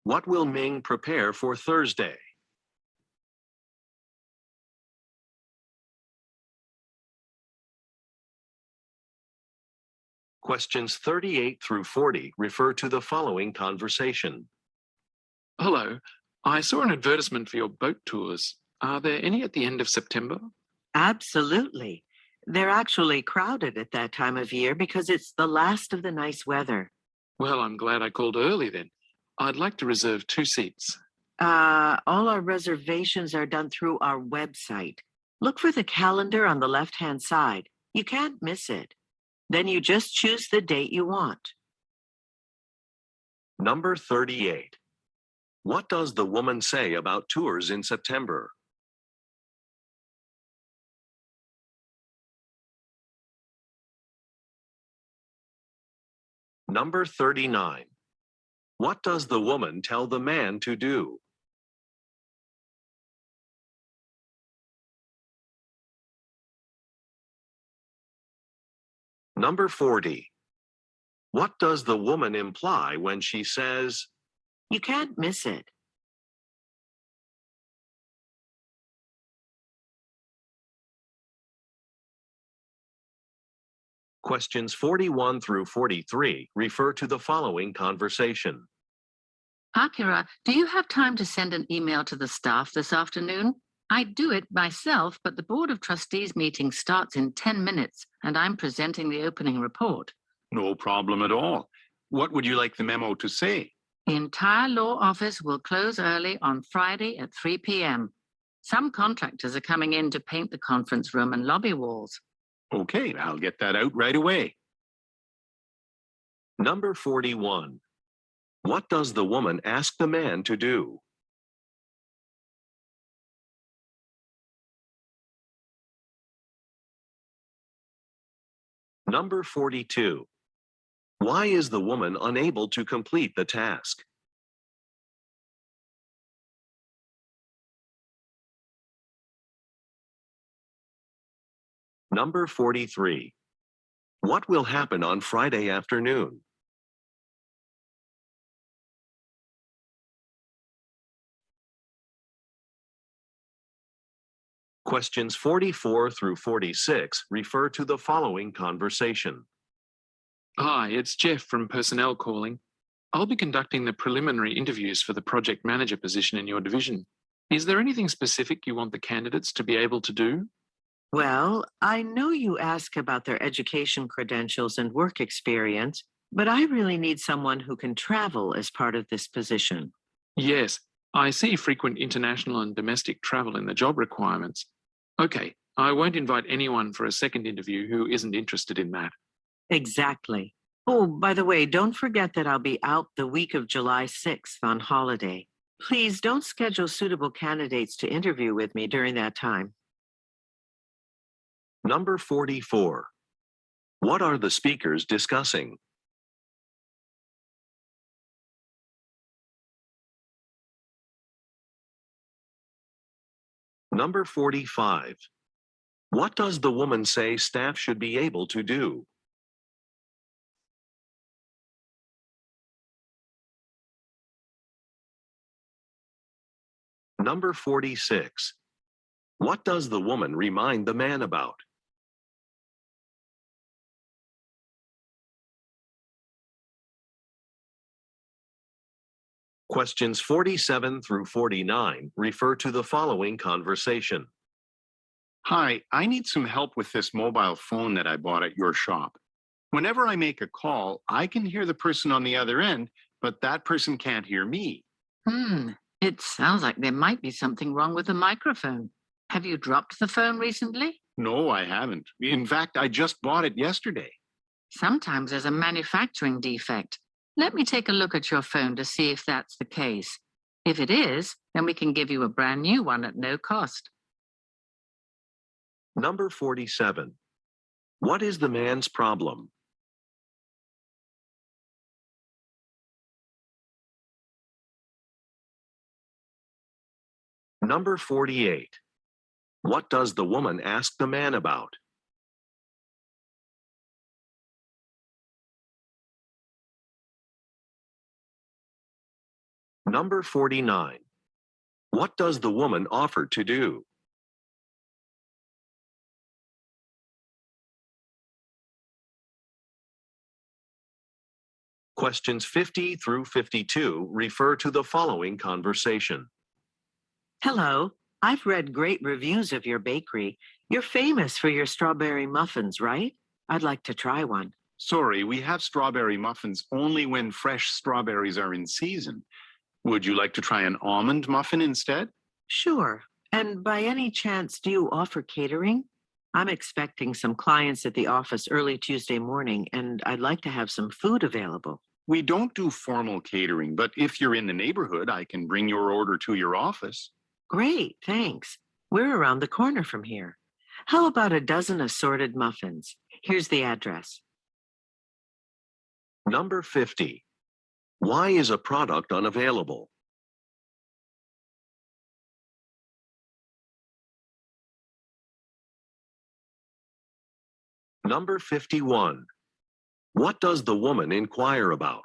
S10: What will Ming prepare for Thursday? Questions 38 through 40 refer to the following conversation.
S12: Hello, I saw an advertisement for your boat tours. Are there any at the end of September?
S11: Absolutely. They're actually crowded at that time of year because it's the last of the nice weather.
S12: Well, I'm glad I called early then. I'd like to reserve 2 seats.
S11: All our reservations are done through our website. Look for the calendar on the left-hand side. You can't miss it. Then you just choose the date you want.
S10: Number 38. What does the woman say about tours in September? Number 39. What does the woman tell the man to do? Number 40. What does the woman imply when she says,
S11: You can't miss it?
S10: Questions 41 through 43 refer to the following conversation.
S13: Akira, do you have time to send an email to the staff this afternoon? I'd do it myself, but the Board of Trustees meeting starts in 10 minutes, and I'm presenting the opening report.
S14: No problem at all. What would you like the memo to say?
S13: The entire law office will close early on Friday at 3 p.m. Some contractors are coming in to paint the conference room and lobby walls.
S14: Okay, I'll get that out right away.
S10: Number 41. What does the woman ask the man to do? Number 42. Why is the woman unable to complete the task? Number 43. What will happen on Friday afternoon? Questions 44 through 46 refer to the following conversation.
S12: Hi, it's Jeff from Personnel calling. I'll be conducting the preliminary interviews for the project manager position in your division. Is there anything specific you want the candidates to be able to do?
S11: Well, I know you ask about their education credentials and work experience, but I really need someone who can travel as part of this position.
S12: Yes, I see frequent international and domestic travel in the job requirements. Okay, I won't invite anyone for a second interview who isn't interested in that.
S11: Exactly. Oh, by the way, don't forget that I'll be out the week of July 6th on holiday. Please don't schedule suitable candidates to interview with me during that time.
S10: Number 44. What are the speakers discussing? Number 45. What does the woman say staff should be able to do? Number 46. What does the woman remind the man about? Questions 47 through 49 refer to the following conversation.
S14: Hi, I need some help with this mobile phone that I bought at your shop. Whenever I make a call, I can hear the person on the other end, but that person can't hear me.
S13: It sounds like there might be something wrong with the microphone. Have you dropped the phone recently?
S14: No, I haven't. In fact, I just bought it yesterday.
S13: Sometimes there's a manufacturing defect. Let me take a look at your phone to see if that's the case. If it is, then we can give you a brand new one at no cost.
S10: Number 47. What is the man's problem? Number 48. What does the woman ask the man about? Number 49. What does the woman offer to do? Questions 50 through 52 refer to the following conversation.
S11: Hello, I've read great reviews of your bakery. You're famous for your strawberry muffins, right? I'd like to try one.
S14: Sorry, we have strawberry muffins only when fresh strawberries are in season. Would you like to try an almond muffin instead?
S11: Sure. And by any chance, do you offer catering? I'm expecting some clients at the office early Tuesday morning, and I'd like to have some food available.
S14: We don't do formal catering, but if you're in the neighborhood, I can bring your order to your office.
S11: Great, thanks. We're around the corner from here. How about a dozen assorted muffins? Here's the address.
S10: Number 50. Why is a product unavailable? Number 51. What does the woman inquire about?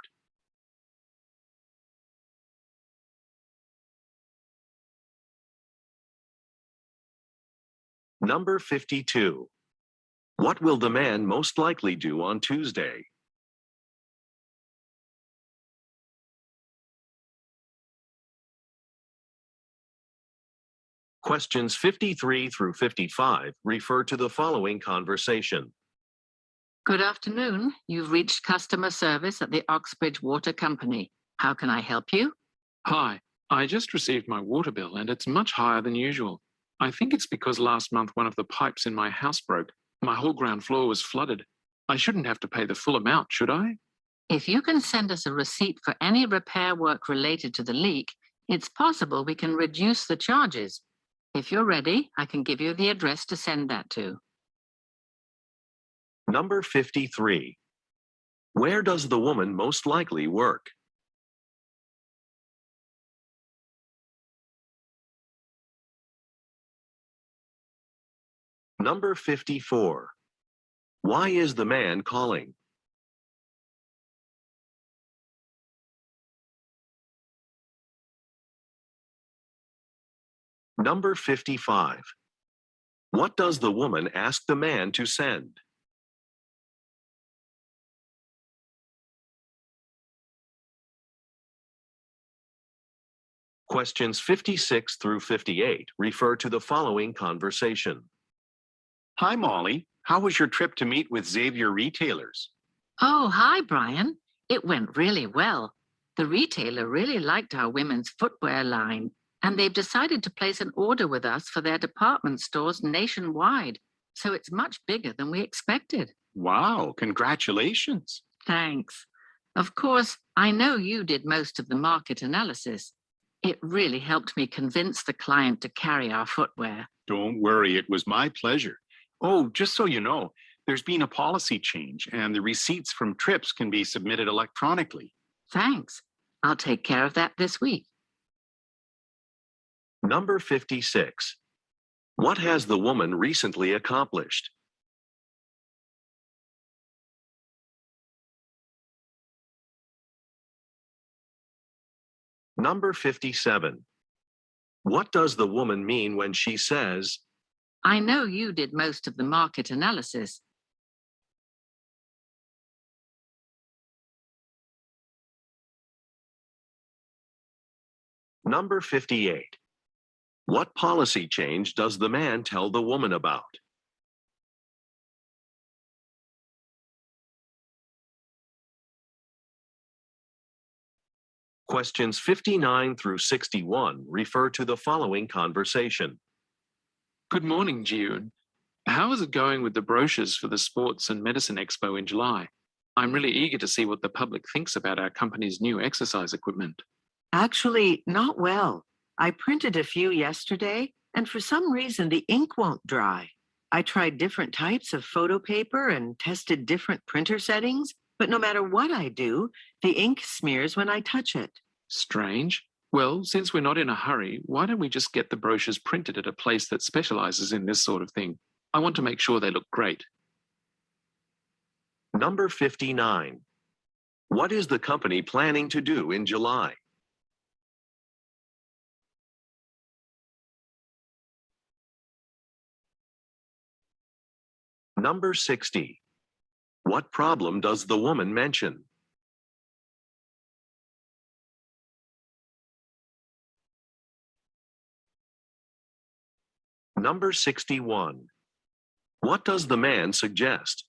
S10: Number 52. What will the man most likely do on Tuesday? Questions 53 through 55 refer to the following conversation.
S13: Good afternoon. You've reached customer service at the Oxbridge Water Company. How can I help you?
S12: Hi, I just received my water bill and it's much higher than usual. I think it's because last month one of the pipes in my house broke. My whole ground floor was flooded. I shouldn't have to pay the full amount, should I?
S13: If you can send us a receipt for any repair work related to the leak, it's possible we can reduce the charges. If you're ready, I can give you the address to send that to.
S10: Number 53. Where does the woman most likely work? Number 54. Why is the man calling? Number 55. What does the woman ask the man to send? Questions 56 through 58 refer to the following conversation.
S14: Hi, Molly. How was your trip to meet with Xavier retailers?
S13: Oh, hi, Brian. It went really well. The retailer really liked our women's footwear line, and they've decided to place an order with us for their department stores nationwide. So it's much bigger than we expected.
S14: Wow, congratulations.
S13: Thanks. Of course, I know you did most of the market analysis. It really helped me convince the client to carry our footwear.
S14: Don't worry, it was my pleasure. Oh, just so you know, there's been a policy change and the receipts from trips can be submitted electronically.
S13: Thanks. I'll take care of that this week.
S10: Number 56. What has the woman recently accomplished? Number 57. What does the woman mean when she says,
S13: I know you did most of the market analysis.
S10: Number 58. What policy change does the man tell the woman about? Questions 59 through 61 refer to the following conversation.
S12: Good morning, Jiyun. How is it going with the brochures for the Sports and Medicine Expo in July? I'm really eager to see what the public thinks about our company's new exercise equipment.
S11: Actually, not well. I printed a few yesterday, and for some reason the ink won't dry. I tried different types of photo paper and tested different printer settings, but no matter what I do, the ink smears when I touch it.
S12: Strange. Well, since we're not in a hurry, why don't we just get the brochures printed at a place that specializes in this sort of thing? I want to make sure they look great.
S10: Number 59. What is the company planning to do in July? Number 60. What problem does the woman mention? Number 61. What does the man suggest?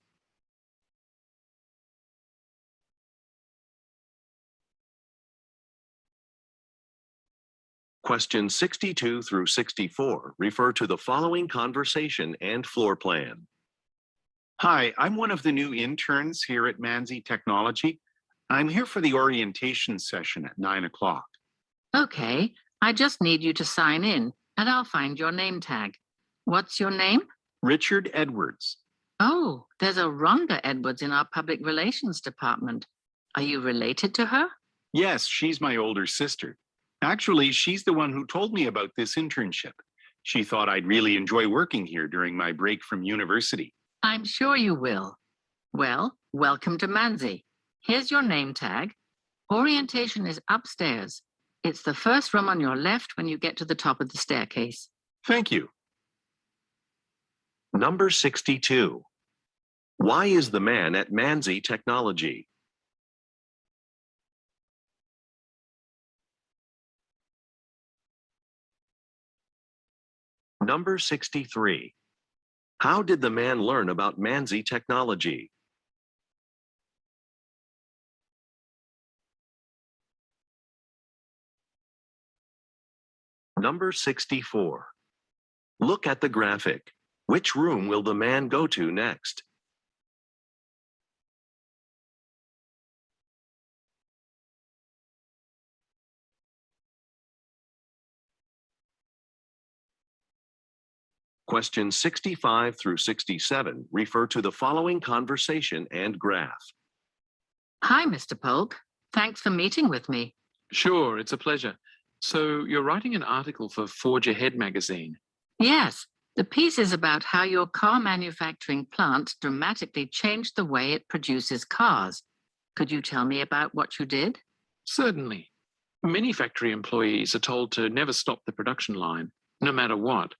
S10: Questions 62 through 64 refer to the following conversation and floor plan.
S14: Hi, I'm one of the new interns here at Manzi Technology. I'm here for the orientation session at 9 o'clock.
S13: Okay, I just need you to sign in and I'll find your name tag. What's your name?
S14: Richard Edwards.
S13: Oh, there's a Rhonda Edwards in our public relations department. Are you related to her?
S14: Yes, she's my older sister. Actually, she's the one who told me about this internship. She thought I'd really enjoy working here during my break from university.
S13: I'm sure you will. Well, welcome to Manzi. Here's your name tag. Orientation is upstairs. It's the first room on your left when you get to the top of the staircase.
S14: Thank you.
S10: Number 62. Why is the man at Manzi Technology? Number 63. How did the man learn about Manzi Technology? Number 64. Look at the graphic. Which room will the man go to next? Questions 65 through 67 refer to the following conversation and graph.
S13: Hi, Mr. Polk. Thanks for meeting with me.
S12: Sure, it's a pleasure. So you're writing an article for Forge Ahead magazine.
S13: Yes, the piece is about how your car manufacturing plant dramatically changed the way it produces cars. Could you tell me about what you did?
S12: Certainly. Many factory employees are told to never stop the production line, no matter what.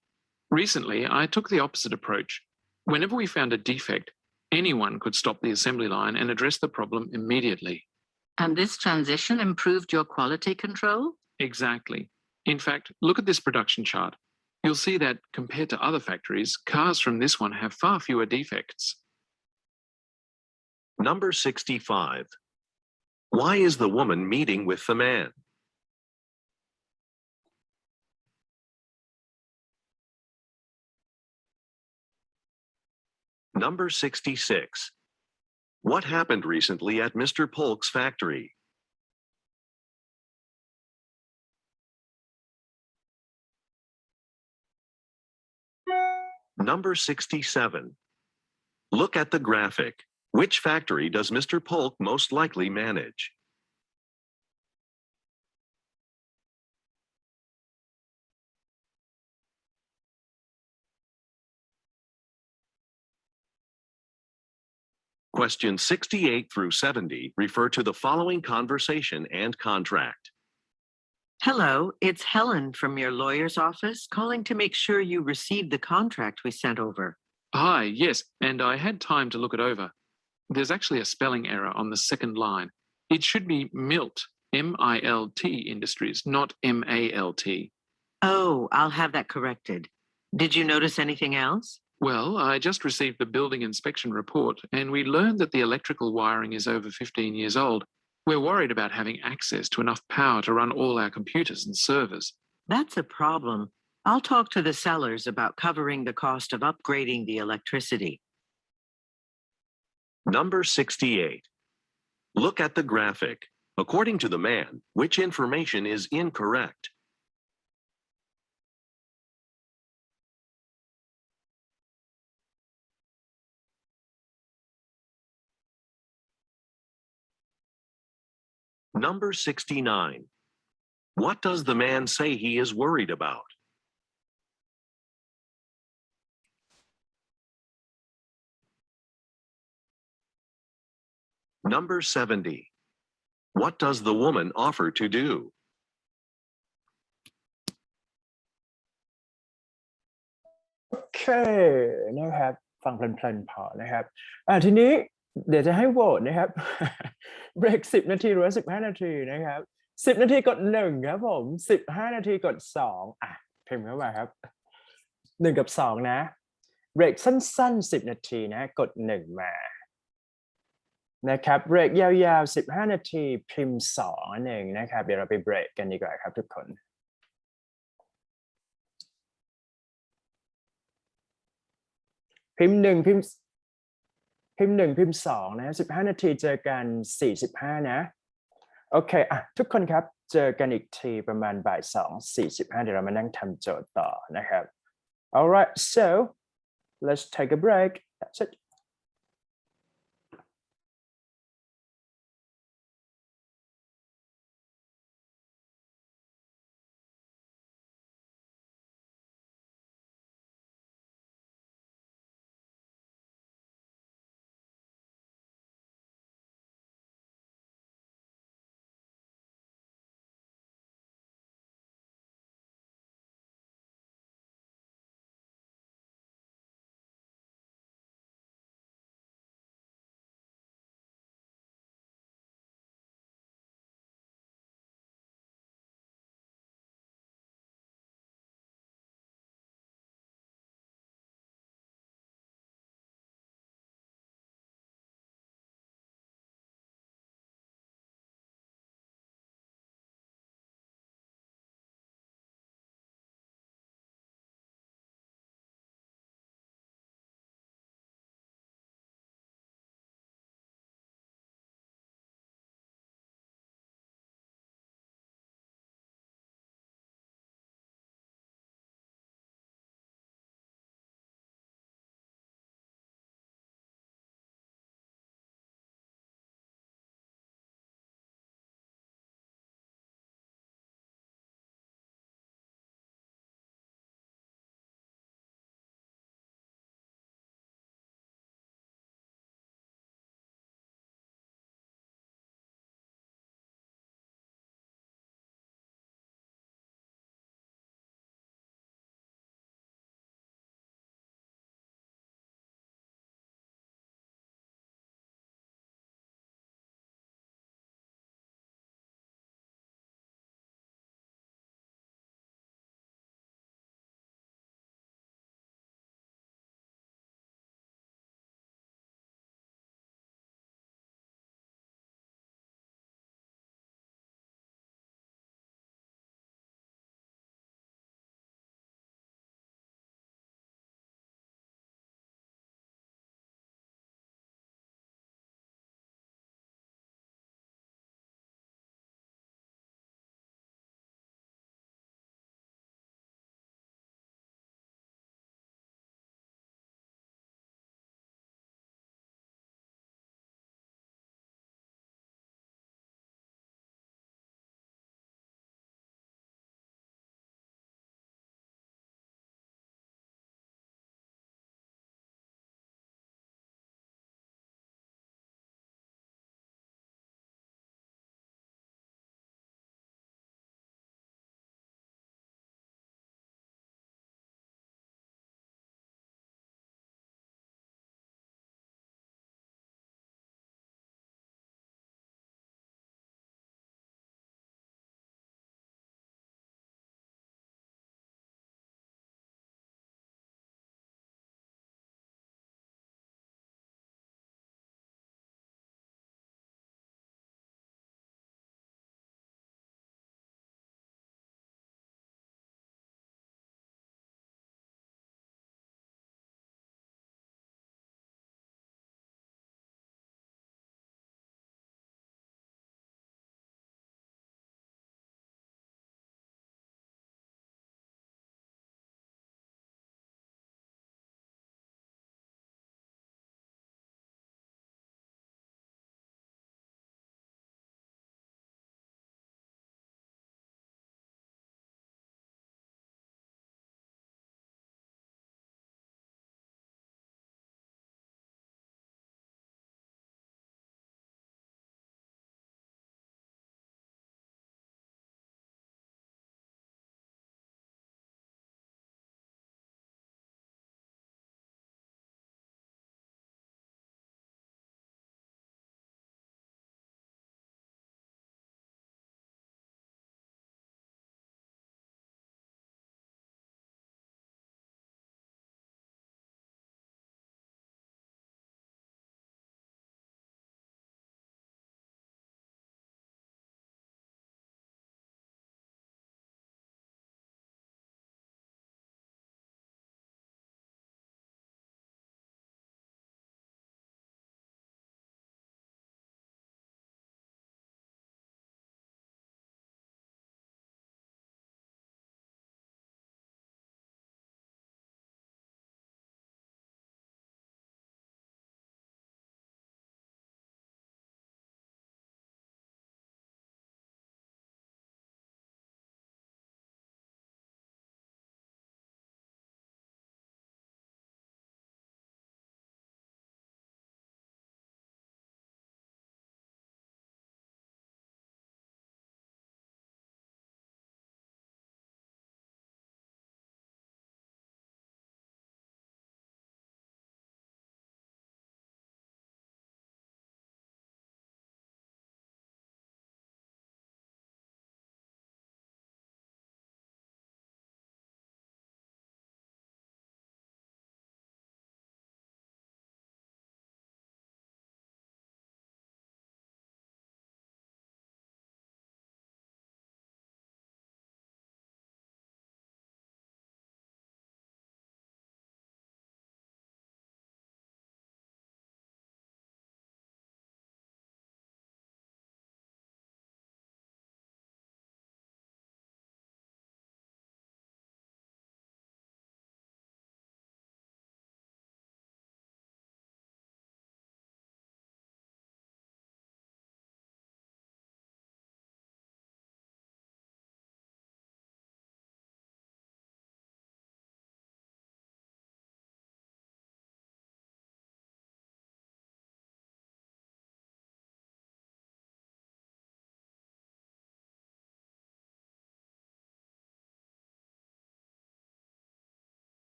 S12: Recently, I took the opposite approach. Whenever we found a defect, anyone could stop the assembly line and address the problem immediately.
S13: And this transition improved your quality control?
S12: Exactly. In fact, look at this production chart. You'll see that compared to other factories, cars from this one have far fewer defects.
S10: Number 65. Why is the woman meeting with the man? Number 66. What happened recently at Mr. Polk's factory? Number 67. Look at the graphic. Which factory does Mr. Polk most likely manage? Questions 68 through 70 refer to the following conversation and contract.
S11: Hello, it's Helen from your lawyer's office calling to make sure you received the contract we sent over.
S12: Hi, yes, and I had time to look it over. There's actually a spelling error on the second line. It should be MILT, MILT Industries, not MALT.
S11: Oh, I'll have that corrected. Did you notice anything else?
S12: Well, I just received the building inspection report and we learned that the electrical wiring is over 15 years old. We're worried about having access to enough power to run all our computers and servers.
S11: That's a problem. I'll talk to the sellers about covering the cost of upgrading the electricity.
S10: Number 68. Look at the graphic. According to the man, which information is incorrect? Number 69. What does the man say he is worried about? Number 70. What does the woman offer to do?
S1: โอเคนะครับฟังเพลินๆพอนะครับทีนี้เดี๋ยวจะให้โหวตนะครับ เบรก10 นาทีหรือว่า15 นาทีนะครับ10 นาทีกด1ครับผม15 นาทีกด2พิมพ์เข้ามาครับ1 กับ 2นะเบรกสั้นๆ10 นาทีนะกด1มานะครับเบรกยาวๆ15 นาทีพิมพ์2นั่นเองนะครับเดี๋ยวเราไปเบรกกันดีกว่าครับทุกคนพิมพ์1พิมพ์2นะ15 นาทีเจอกัน45นะโอเคทุกคนครับเจอกันอีกทีประมาณบ่าย2 45เดี๋ยวเรามานั่งทำโจทย์ต่อนะครับ alright so let's take a break that's it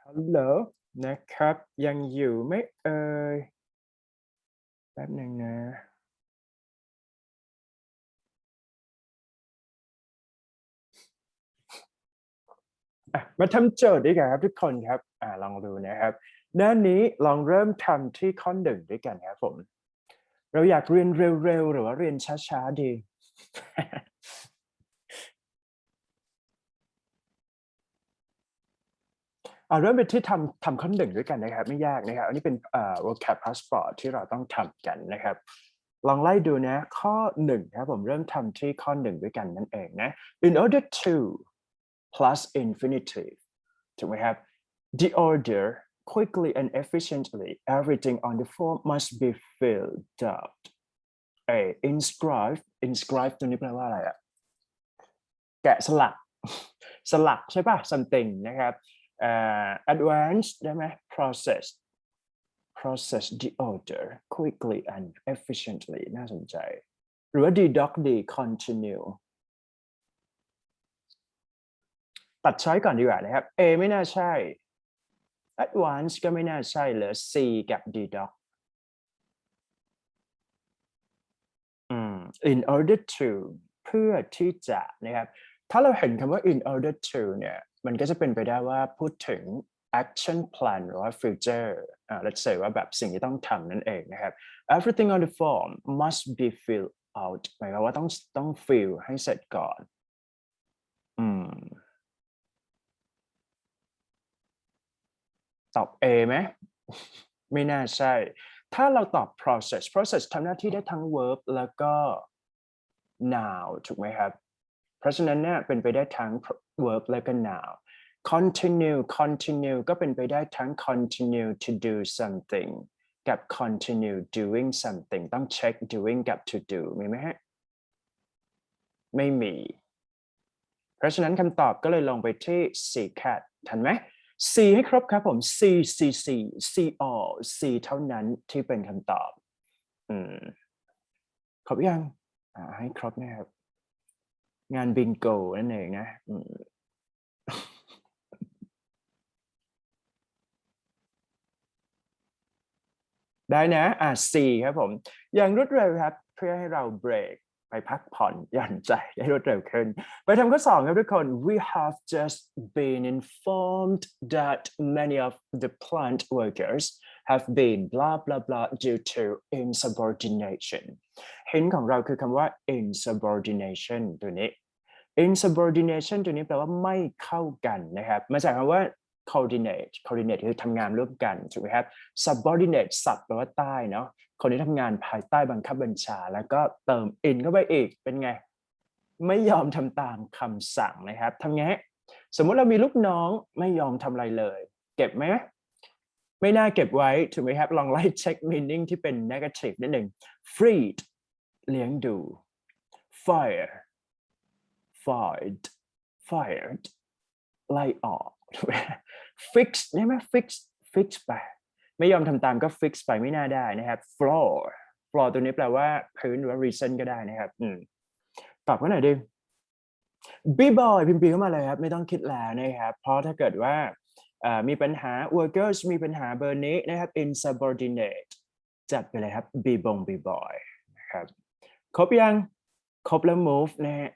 S1: ฮัลโหลนะครับยังอยู่ไหมเอ่ยแป๊บหนึ่งนะมาทำโจทย์ด้วยกันครับทุกคนครับลองดูนะครับด้านนี้ลองเริ่มทำที่ข้อหนึ่งด้วยกันครับผมเราอยากเรียนเร็วๆหรือว่าเรียนช้าๆดี เริ่มไปที่ทำข้อหนึ่งด้วยกันนะครับไม่ยากนะครับอันนี้เป็นvocab passport ที่เราต้องทำกันนะครับลองไล่ดูนะข้อหนึ่งครับผมเริ่มทำที่ข้อหนึ่งด้วยกันนั่นเองนะ in order to plus infinitive ถูกไหมครับ the order quickly and efficiently everything on the form must be filled up inscribe ตัวนี้แปลว่าอะไรอะแกะสลัก สลักใช่ป่ะ something นะครับadvance ได้ไหม process the order quickly and efficiently น่าสนใจหรือว่า deduct the continue ตัดช้อยก่อนดีกว่านะครับ A ไม่น่าใช่ advance ก็ไม่น่าใช่เหลือ C กับ deduct in order to เพื่อที่จะนะครับถ้าเราเห็นคำว่า in order to เนี่ยมันก็จะเป็นไปได้ว่าพูดถึง action plan หรือว่า future let's say ว่าแบบสิ่งที่ต้องทำนั่นเองนะครับ everything on the form must be filled out หมายความว่าต้อง fill ให้เสร็จก่อนตอบ A ไหม ไม่น่าใช่ถ้าเราตอบ process ทำหน้าที่ได้ทั้ง verb แล้วก็ noun ถูกไหมครับเพราะฉะนั้นเนี่ยเป็นไปได้ทั้ง verb และก็ noun continue ก็เป็นไปได้ทั้ง continue to do something กับ continue doing something ต้องเช็ค doing กับ to do มีไหมฮะไม่มีเพราะฉะนั้นคำตอบก็เลยลงไปที่ C cat ทันไหม C ให้ครบครับผม C all C เท่านั้นที่เป็นคำตอบครบยังให้ครบนะครับงานบิงโกนั่นเองนะได้นะC ครับผมอย่างรวดเร็วครับเพื่อให้เราเบรกไปพักผ่อนหย่อนใจได้รวดเร็วขึ้นไปทำข้อ2ครับทุกคน we have just been informed that many of the plant workers have been blah blah blah due to insubordination เห็นของเราคือคำว่า insubordination ตัวนี้ insubordination ตัวนี้แปลว่าไม่เข้ากันนะครับมาจากคำว่า coordinate คือทำงานร่วมกันถูกไหมครับ subordinate สับแปลว่าใต้เนาะคนที่ทำงานภายใต้บังคับบัญชาแล้วก็เติม in เข้าไปอีกเป็นไงไม่ยอมทำตามคำสั่งนะครับทำไงสมมติเรามีลูกน้องไม่ยอมทำอะไรเลยเก็บไหมไม่น่าเก็บไว้ถูกไหมครับลองไล่เช็ค meaning ที่เป็น negative นิดหนึ่ง freed เลี้ยงดู fired ไล่ออกfix ได้ไหม fix ไปไม่ยอมทำตามก็ fix ไปไม่น่าได้นะครับ floor ตัวนี้แปลว่าพื้นหรือว่า reason ก็ได้นะครับตอบกันหน่อยดิ b-boy พิมพ์เข้ามาเลยครับไม่ต้องคิดแล้วนะครับเพราะถ้าเกิดว่ามีปัญหา workers มีปัญหาเบอร์นี้นะครับ insubordinate จัดไปเลยครับ b-boy นะครับครบยังครบแล้ว move นะฮะ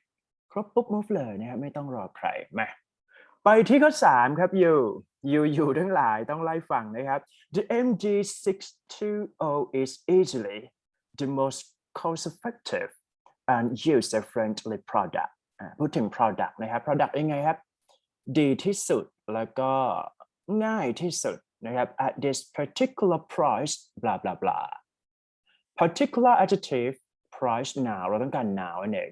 S1: ครบปุ๊บ move เลยนะครับไม่ต้องรอใครมาไปที่ข้อ3ครับอยู่ทั้งหลายต้องไล่ฟังนะครับ The MG620 is easily the most cost-effective and user-friendly product พูดถึง product นะครับ product ยังไงครับดีที่สุดแล้วก็ง่ายที่สุดนะครับ at this particular price blah blah blah particular adjective price now เราต้องการ now นั่นเอง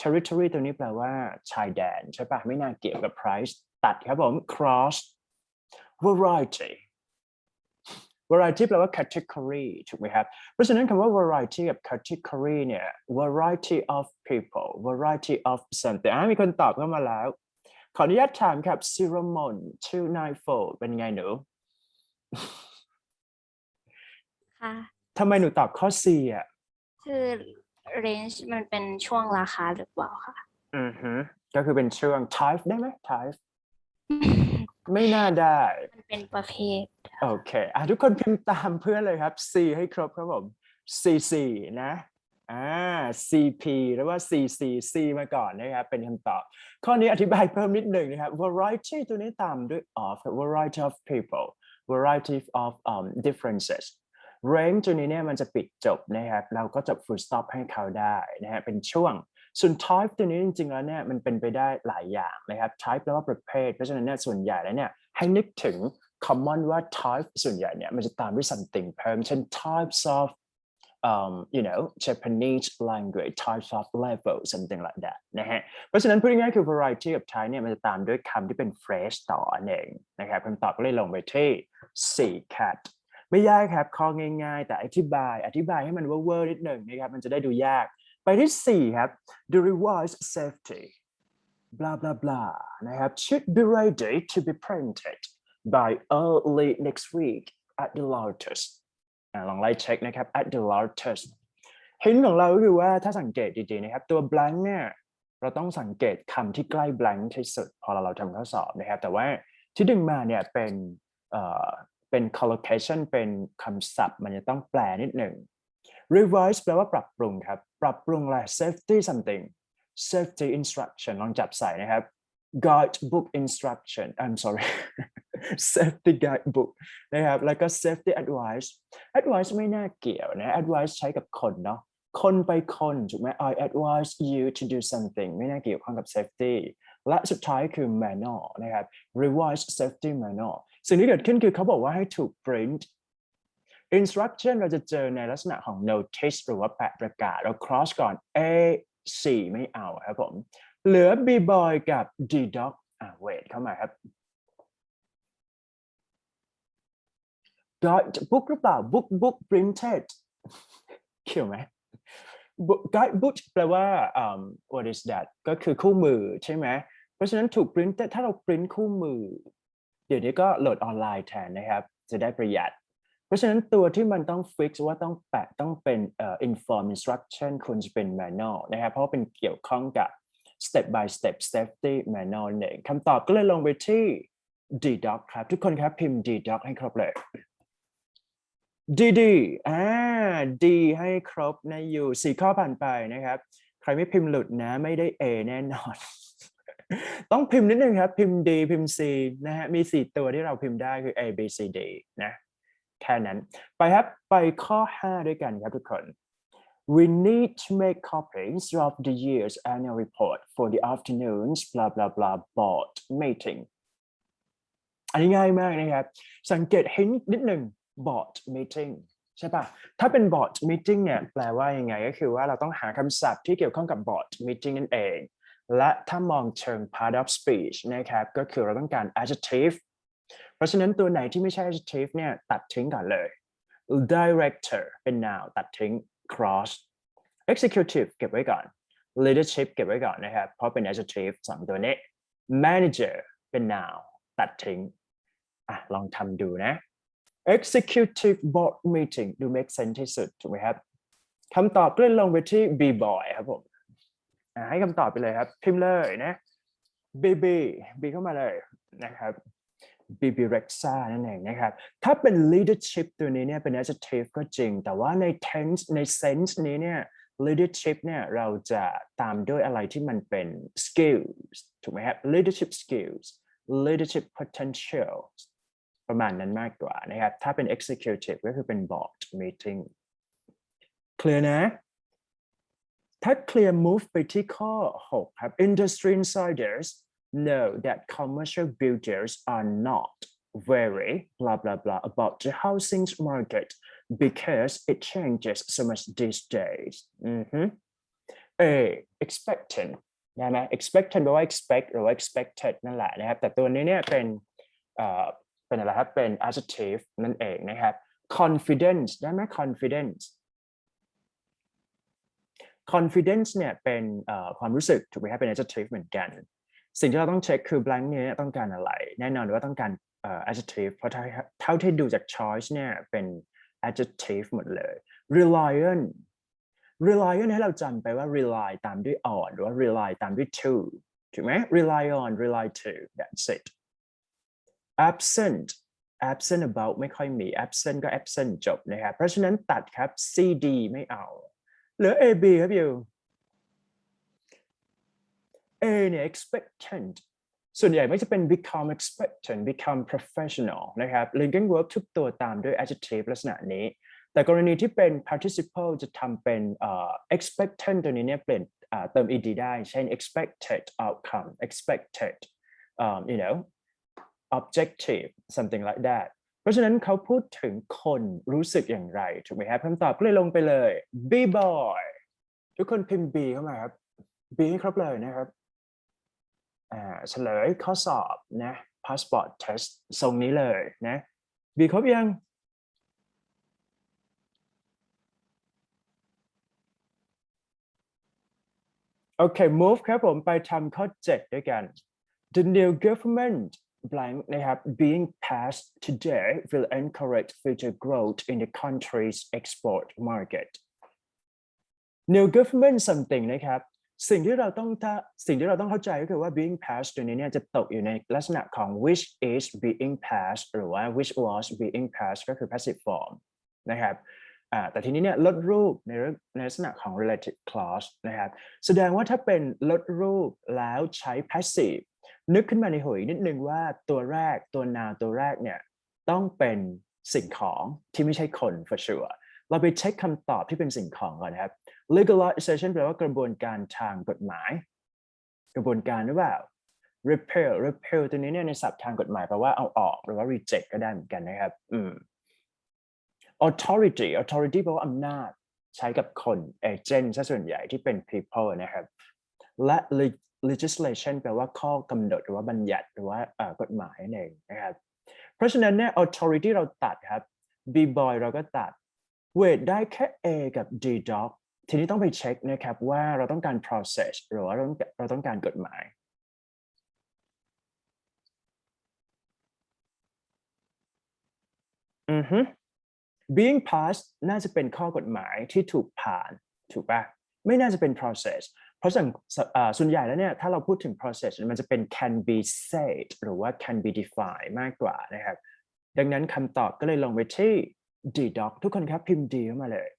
S1: territory ตัวนี้แปลว่าชายแดนใช่ปะไม่น่าเกี่ยวกับ price ตัดครับผม cross variety แปลว่า category ถูกไหมครับเพราะฉะนั้นคำว่า variety กับ category เนี่ย variety of people variety of something มีคนตอบเข้ามาแล้วขออนุญาตถามครับ Cinnamon 294เป็นไงหนู
S15: ค่ะ
S1: ทำไมหนูตอบข้อ C อ่ะ
S15: คือ range มันเป็นช่วงราคาหรือเปล่าคะ
S1: ก็คือเป็นช่วง type ได้ไหม type ไม่น่าได้
S15: เป็นประเภท
S1: โอเคทุกคนพิมพ์ตามเพื่อนเลยครับ C ให้ครบครับผม CC นะ CP หรือว่า C มาก่อนนะครับเป็นคำตอบข้อนี้อธิบายเพิ่มนิดหนึ่งนะครับ variety ตัวนี้ตามด้วย of variety of people variety of differences range ตัวนี้เนี่ยมันจะปิดจบนะครับเราก็จบ full stop ให้เขาได้นะฮะเป็นช่วงส่วน type ตัวนี้จริงๆแล้วเนี่ยมันเป็นไปได้หลายอย่างนะครับ type แปลว่าประเภทเพราะฉะนั้นเนี่ยส่วนใหญ่แล้วเนี่ยให้นึกถึง common ว่า type ส่วนใหญ่เนี่ยมันจะตามด้วย something เพิ่มเช่น types of Japanese language types of level something like that นะฮะเพราะฉะนั้นพูดง่ายๆคือ variety กับ type เนี่ยมันจะตามด้วยคำที่เป็น phrase ต่อเองนะครับคำตอบก็เลยลงไปที่4 cat ไม่ยากครับข้อง่ายๆแต่อธิบายให้มันเวอร์นิดหนึ่งนะครับมันจะได้ดูยากไปที่4ครับ the revised safety blah blah blah นะครับ should be ready to be printed by early next week at the latest ลองไล่เช็คนะครับ at the latest หินของเราก็คือว่าถ้าสังเกตดีๆนะครับตัว blank เนี่ยเราต้องสังเกตคำที่ใกล้ blank ที่สุดพอเราทำข้อสอบนะครับแต่ว่าที่ดึงมาเนี่ยเป็น collocation เป็นคำศัพท์มันจะต้องแปลนิดหนึ่ง revise แปลว่าปรับปรุงครับปรับปรุงอะไร safety something safety instruction ลองจับใส่นะครับ guidebook instruction I'm sorry safety guidebook นะครับแล้วก็ safety advice advice ไม่น่าเกี่ยวนะ advice ใช้กับคนเนาะคนไปคนถูกไหม I advise you to do something ไม่น่าเกี่ยวข้องกับ safety และสุดท้ายคือ manual นะครับ revise safety manual สิ่งที่เกิดขึ้นคือเขาบอกว่าให้ถูก print instruction เราจะเจอในลักษณะของ notice หรือว่าแปะประกาศเรา cross ก่อน A4 ไม่เอาครับผมเหลือ B boy กับ D dog wait เข้ามาครับ guidebook หรือเปล่า book printed เกี่ยวไหม guidebook แปลว่าwhat is that ก็คือคู่มือใช่ไหมเพราะฉะนั้นถูก printed ถ้าเรา print คู่มือเดี๋ยวนี้ก็โหลดออนไลน์แทนนะครับจะได้ประหยัดเพราะฉะนั้นตัวที่มันต้อง fix ว่าต้องแปะต้องเป็นinform instruction ควรจะเป็น manual นะครับเพราะว่าเป็นเกี่ยวข้องกับ step by step safety manual เองคำตอบก็เลยลงไปที่ D doc ครับทุกคนครับพิมพ์ D doc ให้ครบเลยD ให้ครบนะอยู่4ข้อผ่านไปนะครับใครไม่พิมพ์หลุดนะไม่ได้ A แน่นอน ต้องพิมพ์นิดนึงครับพิมพ์ D พิมพ์ C นะฮะมี4ตัวที่เราพิมพ์ได้คือ A B C D นะแค่นั้นไปครับไปข้อ5ด้วยกันครับทุกคน We need to make copies of the year's annual report for the afternoon's blah blah blah board meeting อันนี้ง่ายมากนะครับสังเกตให้นิดหนึ่ง board meeting ใช่ป่ะถ้าเป็น board meeting เนี่ยแปลว่ายังไงก็คือว่าเราต้องหาคำศัพท์ที่เกี่ยวข้องกับ board meeting นั่นเองและถ้ามองเชิง part of speech นะครับก็คือเราต้องการ adjective เพราะฉะนั้นตัวไหนที่ไม่ใช่ adjective เนี่ยตัดทิ้งก่อนเลย director เป็น noun ตัดทิ้ง cross executive เก็บไว้ก่อน leadership เก็บไว้ก่อนนะครับเพราะเป็น adjective 2ตัวนี้ manager เป็น noun ตัดทิ้งลองทำดูนะ executive board meeting ดู make sense ที่สุดถูกไหมครับคำตอบก็เลยลงไปที่ B boy ครับผมให้คำตอบไปเลยครับพิมพ์เลยนะ B เข้ามาเลยนะครับ BB Rexa นั่นเองนะครับถ้าเป็น leadership ตัวนี้เนี่ยเป็น adjective ก็จริงแต่ว่าใน tense ใน sense นี้เนี่ย leadership เนี่ยเราจะตามด้วยอะไรที่มันเป็น skills ถูกไหมครับ leadership skills leadership potential ประมาณนั้นมากกว่านะครับถ้าเป็น executive ก็คือเป็น board meeting เคลียร์นะถ้าเคลียร์ move ไปที่ข้อ6ครับ industry insiders know that commercial builders are not very blah blah blah about the housing market because it changes so much these days expectant ได้ไหม expectant แปลว่า expect หรือว่า expected นั่นแหละนะครับแต่ตัวนี้เนี่ยเป็นอะไรครับเป็น adjective นั่นเองนะครับ confidence ได้ไหม confidence เนี่ยเป็นความรู้สึกถูกไหมครับเป็น adjective เหมือนกันสิ่งที่เราต้องเช็คคือ blank นี้ต้องการอะไรแน่นอนว่าต้องการ adjective เพราะเท่าที่ดูจาก choice เนี่ยเป็น adjective หมดเลย reliant ให้เราจำไปว่า rely ตามด้วย on หรือว่า rely ตามด้วย to ถูกไหม rely on rely to that's it absent absent about ไม่ค่อยมี absent ก็ absent จบนะครับเพราะฉะนั้นตัดครับ CD ไม่เอาเหลือ AB ครับอยู่ A เนี่ย expectant ส่วนใหญ่ไม่จะเป็น become expectant become professional นะครับ linking verb ทุกตัวตามด้วย adjective ลักษณะนี้แต่กรณีที่เป็น participle จะทำเป็น expectant ตัวนี้เนี่ยเปลี่ยนเติม ed ได้เช่น expected outcome expected you know objective something like that เพราะฉะนั้นเขาพูดถึงคนรู้สึกอย่างไรถูกไหมครับคำตอบก็เลยลงไปเลย B boy ทุกคนพิมพ์ B เข้ามาครับ B ให้ครบเลยนะครับเฉลยข้อสอบนะ passport test ทรงนี้เลยนะ B ครบยังโอเค move ครับผมไปทำข้อ 7 ด้วยกัน The new government blank นะครับ being passed today will encourage future growth in the country's export market new government something นะครับสิ่งที่เราต้องเข้าใจก็คือว่า being passed ตัวนี้เนี่ยจะตกอยู่ในลักษณะของ which is being passed หรือว่า which was being passed ก็คือ passive form นะครับแต่ทีนี้เนี่ยลดรูปในลักษณะของ relative clause นะครับแสดงว่าถ้าเป็นลดรูปแล้วใช้ passive นึกขึ้นมาในหัวนิดนึงว่าตัวแรกตัว noun ตัวแรกเนี่ยต้องเป็นสิ่งของที่ไม่ใช่คน for sure เราไปเช็คคำตอบที่เป็นสิ่งของก่อนนะครับ legalization แปลว่ากระบวนการทางกฎหมายกระบวนการหรือเปล่า repeal ตัวนี้เนี่ยในศัพท์ทางกฎหมายแปลว่าเอาออกหรือว่า reject ก็ได้เหมือนกันนะครับauthority แปลว่าอำนาจใช้กับคน agent ซะส่วนใหญ่ที่เป็น people นะครับและ legislation แปลว่าข้อกำหนดหรือว่าบัญญัติหรือว่ากฎหมายนั่นเองนะครับเพราะฉะนั้นเนี่ย authority เราตัดครับ b boy เราก็ตัดเวทได้แค่ A กับ D dog ทีนี้ต้องไปเช็คนะครับว่าเราต้องการ process หรือว่าเราต้องการกฎหมายbeing passed น่าจะเป็นข้อกฎหมายที่ถูกผ่านถูกป่ะไม่น่าจะเป็น process เพราะส่วนใหญ่แล้วเนี่ยถ้าเราพูดถึง process มันจะเป็น can be said หรือว่า can be defined มากกว่านะครับดังนั้นคำตอบก็เลยลงไปที่ D doc ทุกคนครับพิมพ์ D เข้ามาเลย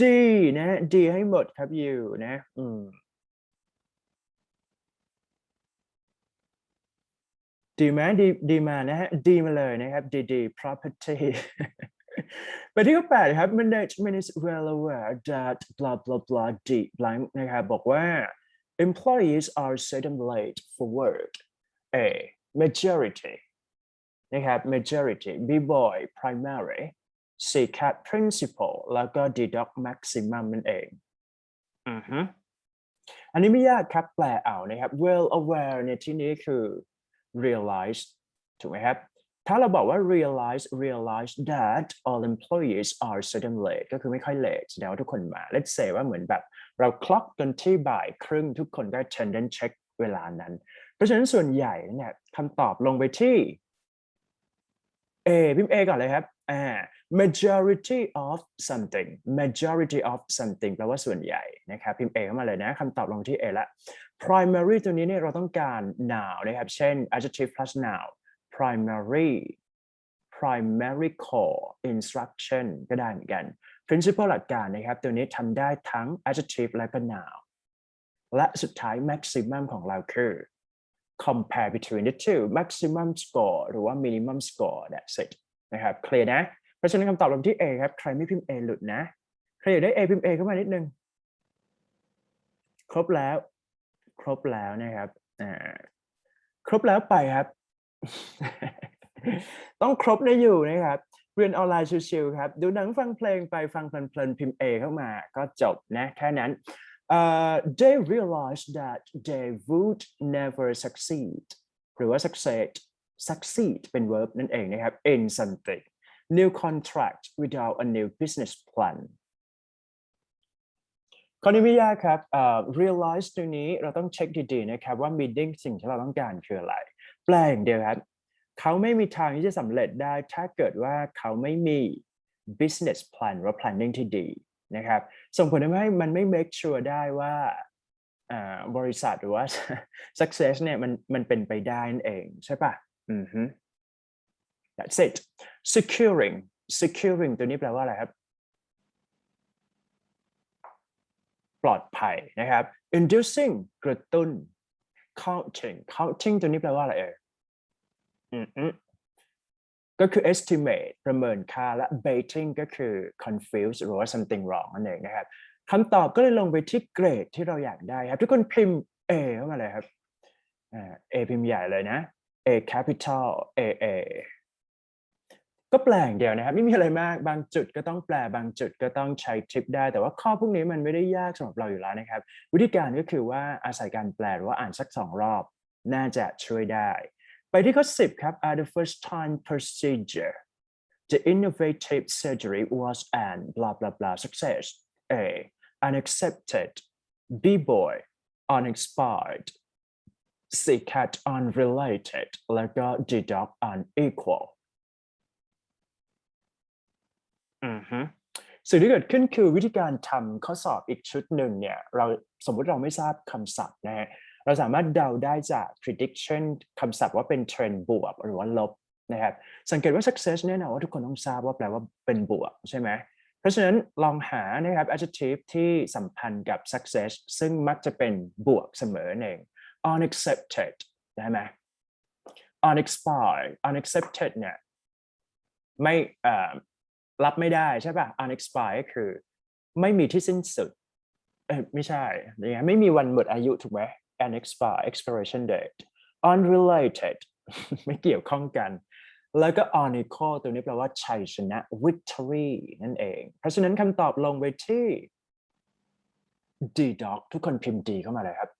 S1: D นะ D ให้หมดครับอยู่นะดีไหมดีมานะฮะดีมาเลยนะครับดี property ไปที่ข้อ 8 ครับ management is well aware that blah blah blah d blank นะครับบอกว่า employees are seldom late for work A majority นะครับ majority B boy primary C cat principal แล้วก็ D dog maximum นั่นเองอันนี้ไม่ยากครับแปลเอานะครับ well aware ในที่นี้คือ realize ถูกไหมครับถ้าเราบอกว่า realize that all employees are seldom late ก็คือไม่ค่อย late แสดงว่าทุกคนมา let's say ว่าเหมือนแบบเราคล็อกกันที่บ่ายครึ่งทุกคนก็ attendance check เวลานั้นเพราะฉะนั้นส่วนใหญ่เนี่ยคำตอบลงไปที่ A พิมพ์ A ก่อนเลยครับmajority of something แปลว่าส่วนใหญ่นะครับพิมพ์ A เข้ามาเลยนะคำตอบลงที่ A ละ primary ตัวนี้เนี่ยเราต้องการ noun นะครับเช่น adjective plus noun primary core instruction ก็ได้เหมือนกัน principle หลักการนะครับตัวนี้ทำได้ทั้ง adjective และก็ noun และสุดท้าย maximum ของเราคือ compare between the two maximum score หรือว่า minimum score that's it นะครับเคลียร์นะเพราะฉะนั้นคำตอบลงที่ A ครับใครไม่พิมพ์ A หลุดนะใครอยากได้ A พิมพ์ A เข้ามานิดนึงครบแล้วนะครับครบแล้วไปครับ ต้องครบนะอยู่นะครับเรียนออนไลน์ชิวๆครับดูหนังฟังเพลงไปฟังเพลินๆพิมพ์ A เข้ามาก็จบนะแค่นั้นthey realized that they would never succeed หรือว่า succeed เป็น verb นั่นเองนะครับ in something new contract without a new business plan ข้อนี้ไม่ยากครับrealize ตรงนี้เราต้องเช็คดีๆนะครับว่า meaning สิ่งที่เราต้องการคืออะไรแปลอย่างเดียวครับเขาไม่มีทางที่จะสำเร็จได้ถ้าเกิดว่าเขาไม่มี business plan หรือ planning ที่ดีนะครับส่งผลทำให้มันไม่ make sure ได้ว่าบริษัทหรือว่า success เนี่ยมันเป็นไปได้นั่นเองใช่ปะ that's it securing ตัวนี้แปลว่าอะไรครับปลอดภัยนะครับ inducing กระตุ้น counting ตัวนี้แปลว่าอะไรก็คือ estimate ประเมินค่าและ baiting ก็คือ confuse หรือว่า something wrong นั่นเองนะครับคำตอบก็เลยลงไปที่เกรดที่เราอยากได้ครับทุกคนพิมพ์ A เข้ามาเลยครับA พิมพ์ใหญ่เลยนะ A capital A ก็แปลงเดียวนะครับไม่มีอะไรมากบางจุดก็ต้องแปลบางจุดก็ต้องใช้ทริคได้แต่ว่าข้อพวกนี้มันไม่ได้ยากสำหรับเราอยู่แล้วนะครับวิธีการก็คือว่าอาศัยการแปลหรือว่าอ่านสัก2 รอบน่าจะช่วยได้ไปที่ข้อ 10ครับ at the first time procedure the innovative surgery was an blah blah blah success A unaccepted B boy uninspired C cat unrelated แล้วก็ D dog unequalสิ่งที่เกิดขึ้นคือวิธีการทำข้อสอบอีกชุดหนึ่งเนี่ยเราสมมุติเราไม่ทราบคำศัพท์นะฮะเราสามารถเดาได้จาก prediction คำศัพท์ว่าเป็นเทรนด์บวกหรือว่าลบนะครับสังเกตว่า success แน่นอนว่าทุกคนต้องทราบว่าแปลว่าเป็นบวกใช่ไหมเพราะฉะนั้นลองหานะครับ adjective ที่สัมพันธ์กับ success ซึ่งมักจะเป็นบวกเสมอเอง unaccepted ได้ไหม unaccepted เนี่ยไม่รับไม่ได้ใช่ป่ะ unexpired คือไม่มีที่สิ้นสุดไม่ใช่ไม่มีวันหมดอายุถูกไหม unexpired expiration date unrelated ไม่เกี่ยวข้องกันแล้วก็ unequal ตัวนี้แปลว่าชัยชนะ victory นั่นเองเพราะฉะนั้นคำตอบลงไปที่ D dog ทุกคนพิมพ์ D เข้ามาเลยครับ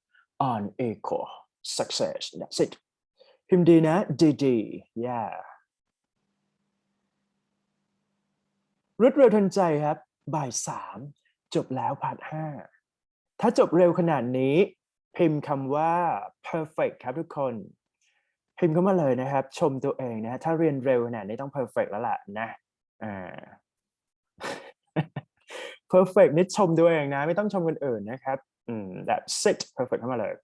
S1: unequal success that's it พิมพ์ D นะ D yeahรวดเร็วทันใจครับบ่าย 3จบแล้วพาร์ท 5ถ้าจบเร็วขนาดนี้พิมพ์คำว่า perfect ครับทุกคนพิมพ์เข้ามาเลยนะครับชมตัวเองนะถ้าเรียนเร็วขนาดนี้ต้อง perfect แล้วล่ะนะperfect นี่ชมตัวเองนะไม่ต้องชมคนอื่นนะครับthat's it perfect เข้ามาเลย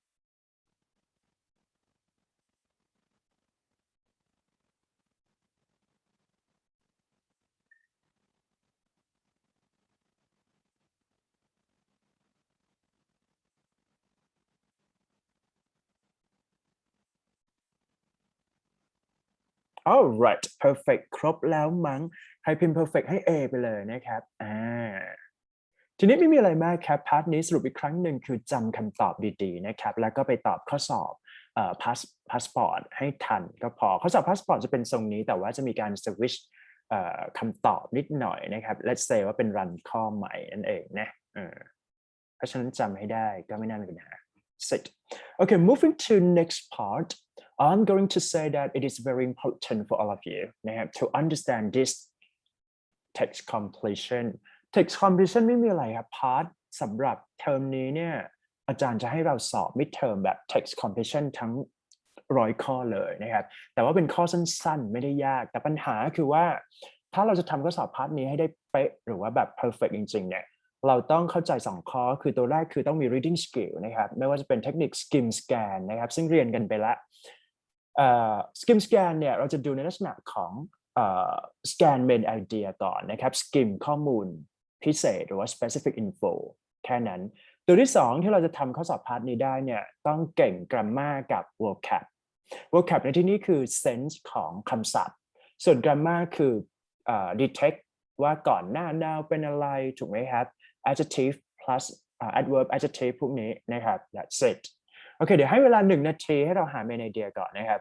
S1: alright perfect ครบแล้วมั้งใครพิมพ์ perfect ให้ A ไปเลยนะครับทีนี้ไม่มีอะไรมากครับพาร์ทนี้สรุปอีกครั้งหนึ่งคือจำคำตอบดีๆนะครับแล้วก็ไปตอบข้อสอบpassport ให้ทันก็พอข้อสอบ passport จะเป็นทรงนี้แต่ว่าจะมีการ switch คำตอบนิดหน่อยนะครับ let's say ว่าเป็น run ข้อใหม่นั่นเองนะเพราะฉะนั้นจำให้ได้ก็ไม่น่ามีปัญหา Sit. Okay, moving to next part, I'm going to say that it is very important for all of you to understand this text completion. Text completion ไม่มีอะไรครับ part สำหรับเทอมนี้เนี่ยอาจารย์จะให้เราสอบ midterm แบบ text completion ทั้ง100 ข้อเลยนะครับแต่ว่าเป็นข้อสั้นๆไม่ได้ยากแต่ปัญหาคือว่าถ้าเราจะทำข้อสอบพาร์ทนี้ให้ได้เป๊ะหรือว่าแบบ perfect จริงๆเนี่ยเราต้องเข้าใจ2 ข้อคือตัวแรกคือต้องมี reading skill นะครับไม่ว่าจะเป็นเทคนิค skim scan นะครับซึ่งเรียนกันไปแล้วskim scan เนี่ยเราจะดูในลักษณะของscan main idea ก่อนนะครับ skim ข้อมูลพิเศษหรือว่า specific info แค่นั้นตัวที่2ที่เราจะทำข้อสอบพาร์ทนี้ได้เนี่ยต้องเก่ง grammar กับ vocab ในที่นี้คือ sense ของคำศัพท์ส่วน grammar คือdetect ว่าก่อนหน้า now เป็นอะไรถูกไหมครับ adjective plus adverb adjective พวกนี้นะครับ that's it โอเคเดี๋ยวให้เวลา1 นาทีให้เราหา main idea ก่อนนะครับ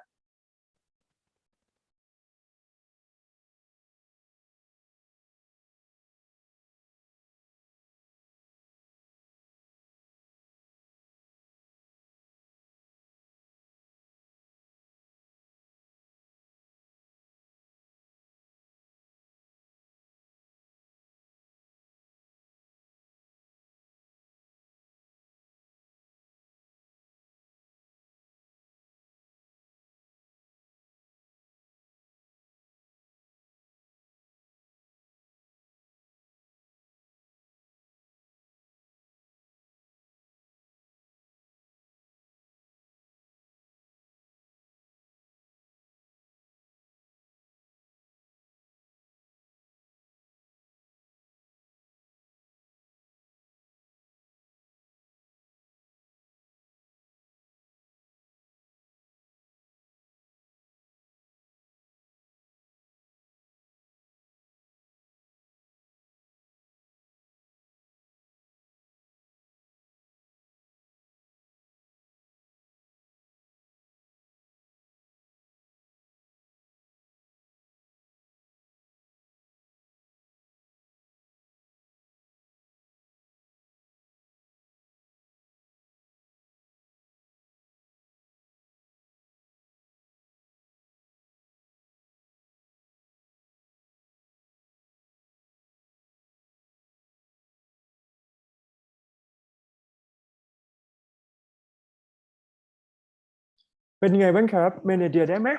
S1: เป็นไงบ้างครับเมนเดียได้ไหม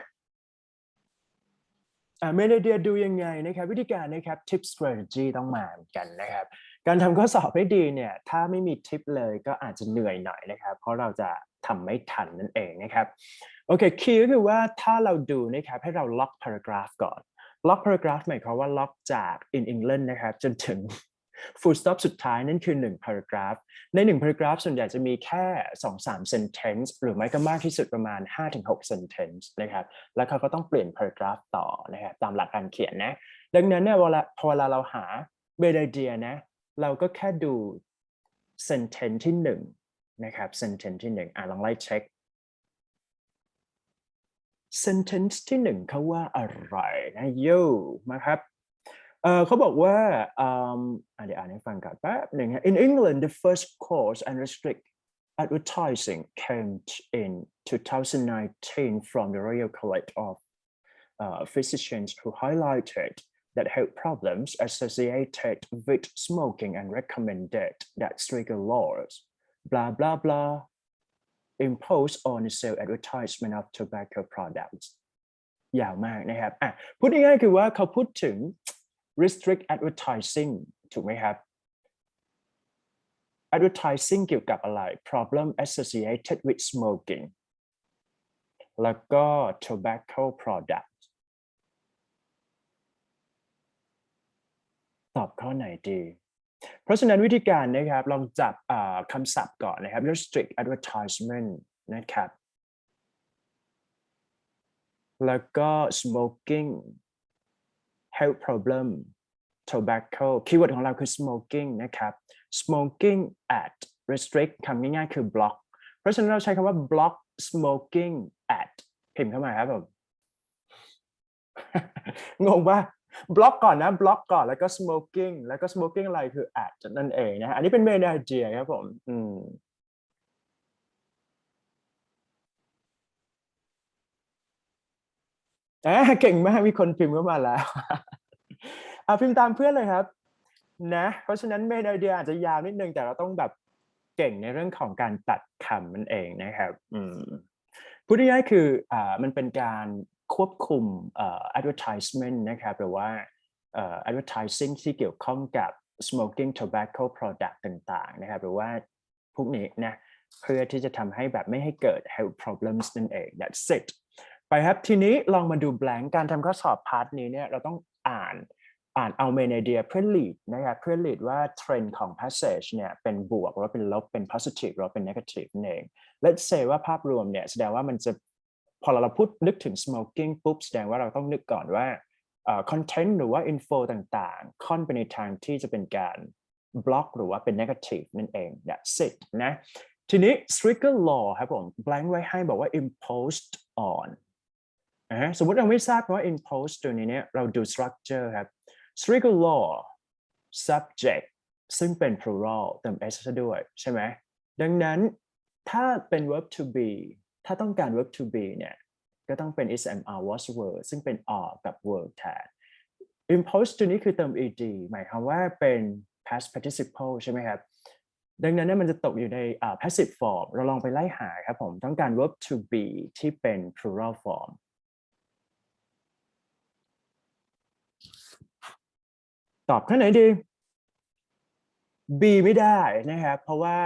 S1: เมนเดียดูยังไงนะครับวิธีการนะครับ tip strategy ต้องมาเหมือนกันนะครับการทำข้อสอบให้ดีเนี่ยถ้าไม่มีทิปเลยก็อาจจะเหนื่อยหน่อยนะครับเพราะเราจะทำไม่ทันนั่นเองนะครับโอเคคีย์ก็คือว่าถ้าเราดูนะครับให้เราล็อก paragraph ก่อนล็อก paragraph หมายความว่าล็อกจาก in England นะครับจนถึง full stop สุดท้ายนั่นคือ1 paragraph ใน1 paragraph ส่วนใหญ่จะมีแค่ 2-3 sentence หรือไม่ก็มากที่สุดประมาณ 5-6 sentence นะครับแล้วเขาก็ต้องเปลี่ยน paragraph ต่อนะครับตามหลักการเขียนนะดังนั้นเนี่ยพอเวลาเราหา bad idea นะเราก็แค่ดู sentence ที่1นะครับ sentence ที่1ลองไล่เช็ค sentence ที่1เขาว่าอะไรนะโย่มาครับเขาบอกว่าเดี๋ยวอ่านให้ฟังก่อนแป๊บหนึ่ง In England the first course and restrict advertising came in 2019 from the Royal College of Physicians who highlighted that health problems associated with smoking and recommended that stricter laws blah blah blah imposed on the sale advertisement of tobacco products ยาวมากนะครับพูดง่ายๆคือว่าเขาพูดถึงrestrict advertising ถูกไหมครับ advertising เกี่ยวกับอะไร problem associated with smoking แล้วก็ tobacco product ตอบข้อไหนดีเพราะฉะนั้นวิธีการนะครับลองจับคำศัพท์ก่อนนะครับ restrict advertisement นะครับแล้วก็ smoking health problem tobacco คีย์เวิร์ดของเราคือ smoking นะครับ smoking at restrict คำง่ายๆคือ block เพราะฉะนั้นเราใช้คำว่า block smoking at พิมพ์เข้ามาครับผม งงป่ะ block ก่อนนะ block ก่อนแล้วก็ smoking แล้วก็ smoking อะไรคือ at นั่นเองนะอันนี้เป็น main idea ครับผมเก่งมากมีคนพิมพ์เข้ามาแล้ว พิมพ์ตามเพื่อนเลยครับนะเพราะฉะนั้นเมนไอเดียอาจจะยาวนิดนึงแต่เราต้องแบบเก่งในเรื่องของการตัดคำนั่นเองนะครับพูดง่ายๆคือมันเป็นการควบคุมadvertisement นะครับหรือว่าadvertising ที่เกี่ยวข้องกับ smoking tobacco product ต่างๆนะครับหรือว่าพวกนี้นะเพื่อที่จะทำให้แบบไม่ให้เกิด health problems นั่นเอง that's it ไปครับทีนี้ลองมาดู blank การทำข้อสอบพาร์ทนี้เนี่ยเราต้องอ่านเอา main idea เพื่อ lead นะครับเพื่อ lead ว่าเทรนด์ของ passage เนี่ยเป็นบวกหรือเป็นลบเป็น positive หรือเป็น negative นั่นเอง let's say ว่าภาพรวมเนี่ยแสดงว่ามันจะพอเราพูดนึกถึง smoking ปุ๊บแสดงว่าเราต้องนึกก่อนว่าcontent หรือว่า info ต่างๆค่อนไปในทางที่จะเป็นการ block หรือว่าเป็น negative นั่นเอง that's it นะทีนี้ stricter law ครับผม blank ไว้ให้บอกว่า imposed on สมมติเราไม่ทราบว่า impose ตัวนี้เนี่ยเราดู structure ครับ stricter law subject ซึ่งเป็น plural เติม s ด้วยใช่ไหมดังนั้นถ้าเป็น verb to be ถ้าต้องการ verb to be เนี่ยก็ต้องเป็น is am are was were ซึ่งเป็น are กับ were แทน impose ตัวนี้คือเติม ed หมายความว่าเป็น past participle ใช่ไหมครับดังนั้นเนี่ยมันจะตกอยู่ในpassive form เราลองไปไล่หาครับผมต้องการ verb to be ที่เป็น plural formตอบข้อไหนดี B ไม่ได้นะครับเพราะว่า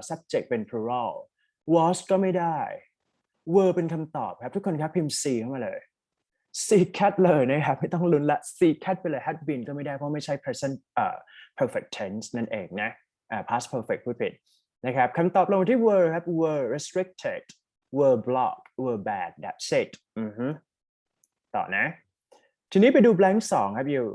S1: subject เป็น plural was ก็ไม่ได้ were เป็นคำตอบครับทุกคนครับพิมพ์ C เข้ามาเลย C cat เลยนะครับไม่ต้องลุ้นละ C cat ไปเลย had been ก็ไม่ได้เพราะไม่ใช่ present perfect tense นั่นเองนะ past perfect พูดผิดนะครับคำตอบลงที่ were ครับ were restricted were blocked were bad that's it ต่อนะทีนี้ไปดู blank 2ครับอยู่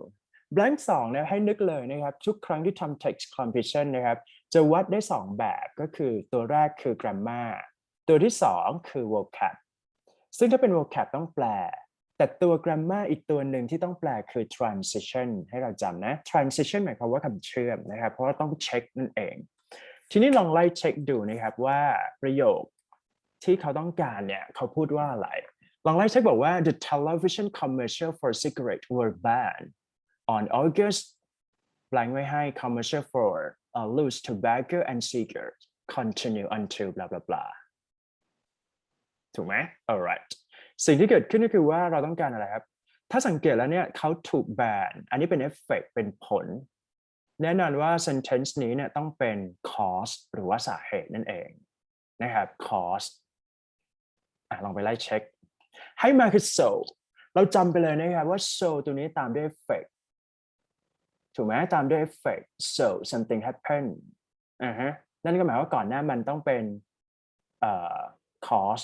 S1: blank 2นะให้นึกเลยนะครับทุกครั้งที่ทำ text completion นะครับจะวัดได้2แบบก็คือตัวแรกคือ grammar ตัวที่2คือ vocab ซึ่งถ้าเป็น vocab ต้องแปลแต่ตัว grammar อีกตัวหนึ่งที่ต้องแปลคือ transition ให้เราจำนะ transition หมายความว่าคำเชื่อมนะครับเพราะว่าต้องเช็คนั่นเองทีนี้ลองไล่เช็คดูนะครับว่าประโยคที่เขาต้องการเนี่ยเขาพูดว่าอะไรลองไล่เช็คบอกว่า the television commercial for cigarette were banned on August บลังไว้ให้ commercial for loose tobacco and cigarettes continue until blah blah blah ถูกไหม alright สิ่งที่เกิดขึ้นก็คือว่าเราต้องการอะไรครับถ้าสังเกตแล้วเนี่ยเขาถูกแบนอันนี้เป็นเอฟเฟกต์เป็นผลแน่นอนว่า sentence นี้เนี่ยต้องเป็น cause หรือว่าสาเหตุนั่นเองนะครับ cause ลองไปไล่เช็คให้มาคือ so เราจำไปเลยนะครับว่า so ตัวนี้ตามด้วย effect ถูกไหมตามด้วย effect so something happen นั่นก็หมายว่าก่อนหน้ามันต้องเป็นcause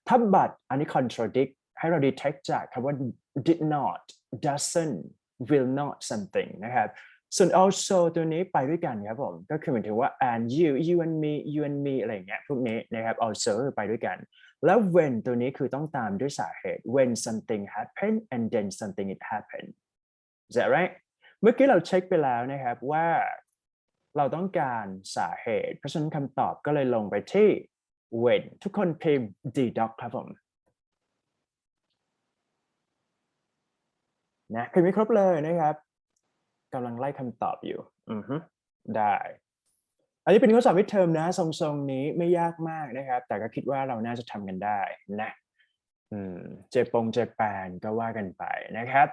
S1: ถ้า but อันนี้ contradict ให้เรา detect จากคำว่า did not doesn't will not something นะครับส่วน also ตัวนี้ไปด้วยกันครับผมก็คือหมายถึงว่า and you and me อะไรอย่างเงี้ยพวกนี้นะครับ also คือไปด้วยกันแล้ว when ตัวนี้คือต้องตามด้วยสาเหตุ when something happen and then something it happen is that right เมื่อกี้เราเช็คไปแล้วนะครับว่าเราต้องการสาเหตุเพราะฉะนั้นคำตอบก็เลยลงไปที่ when ทุกคนพิมพ์ deduct ครับผมนะพิมพ์ไม่ครบเลยนะครับกำลังไล่คำตอบอยู่ได้อันนี้เป็นข้อสอบมิดเทอมนะทรงๆนี้ไม่ยากมากนะครับแต่ก็คิดว่าเราน่าจะทำกันได้นะเจแปนก็ว่ากันไปนะครับ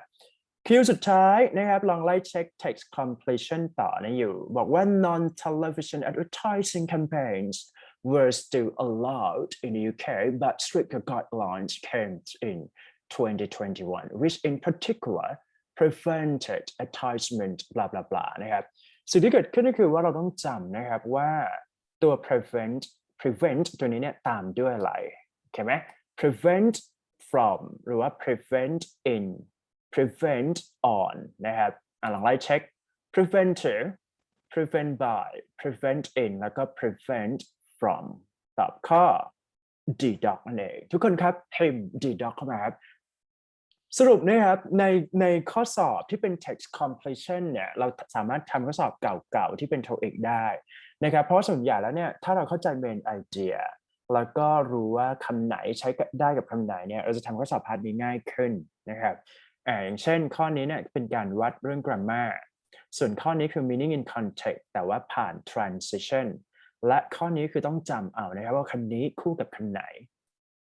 S1: คิวสุดท้ายนะครับลองไล่เช็ค text completion ต่อนะอยู่บอกว่า non-television advertising campaigns were still allowed in the UK but stricter guidelines came in 2021 which in particular prevented advertisement blah blah blah นะครับสิ่งที่เกิดขึ้นก็คือว่าเราต้องจำนะครับว่าตัว prevent ตัวนี้เนี่ยตามด้วยอะไรโอเคไหม prevent from หรือว่า prevent in prevent on นะครับลองไล่เช็ค prevent to prevent by prevent in แล้วก็ prevent from ตอบข้อ deduct นั่นเองทุกคนครับพิมพ์ deduct เข้ามาครับสรุปนะครับในข้อสอบที่เป็น text completion เนี่ยเราสามารถทำข้อสอบเก่าๆที่เป็น TOEIC ได้นะครับเพราะส่วนใหญ่แล้วเนี่ยถ้าเราเข้าใจ main idea แล้วก็รู้ว่าคำไหนใช้ได้กับคำไหนเนี่ยเราจะทำข้อสอบพาร์ทนี้ง่ายขึ้นนะครับอย่างเช่นข้อนี้เนี่ยเป็นการวัดเรื่อง grammar ส่วนข้อนี้คือ meaning in context แต่ว่าผ่าน transition และข้อนี้คือต้องจำเอานะครับว่าคำนี้คู่กับคำไหน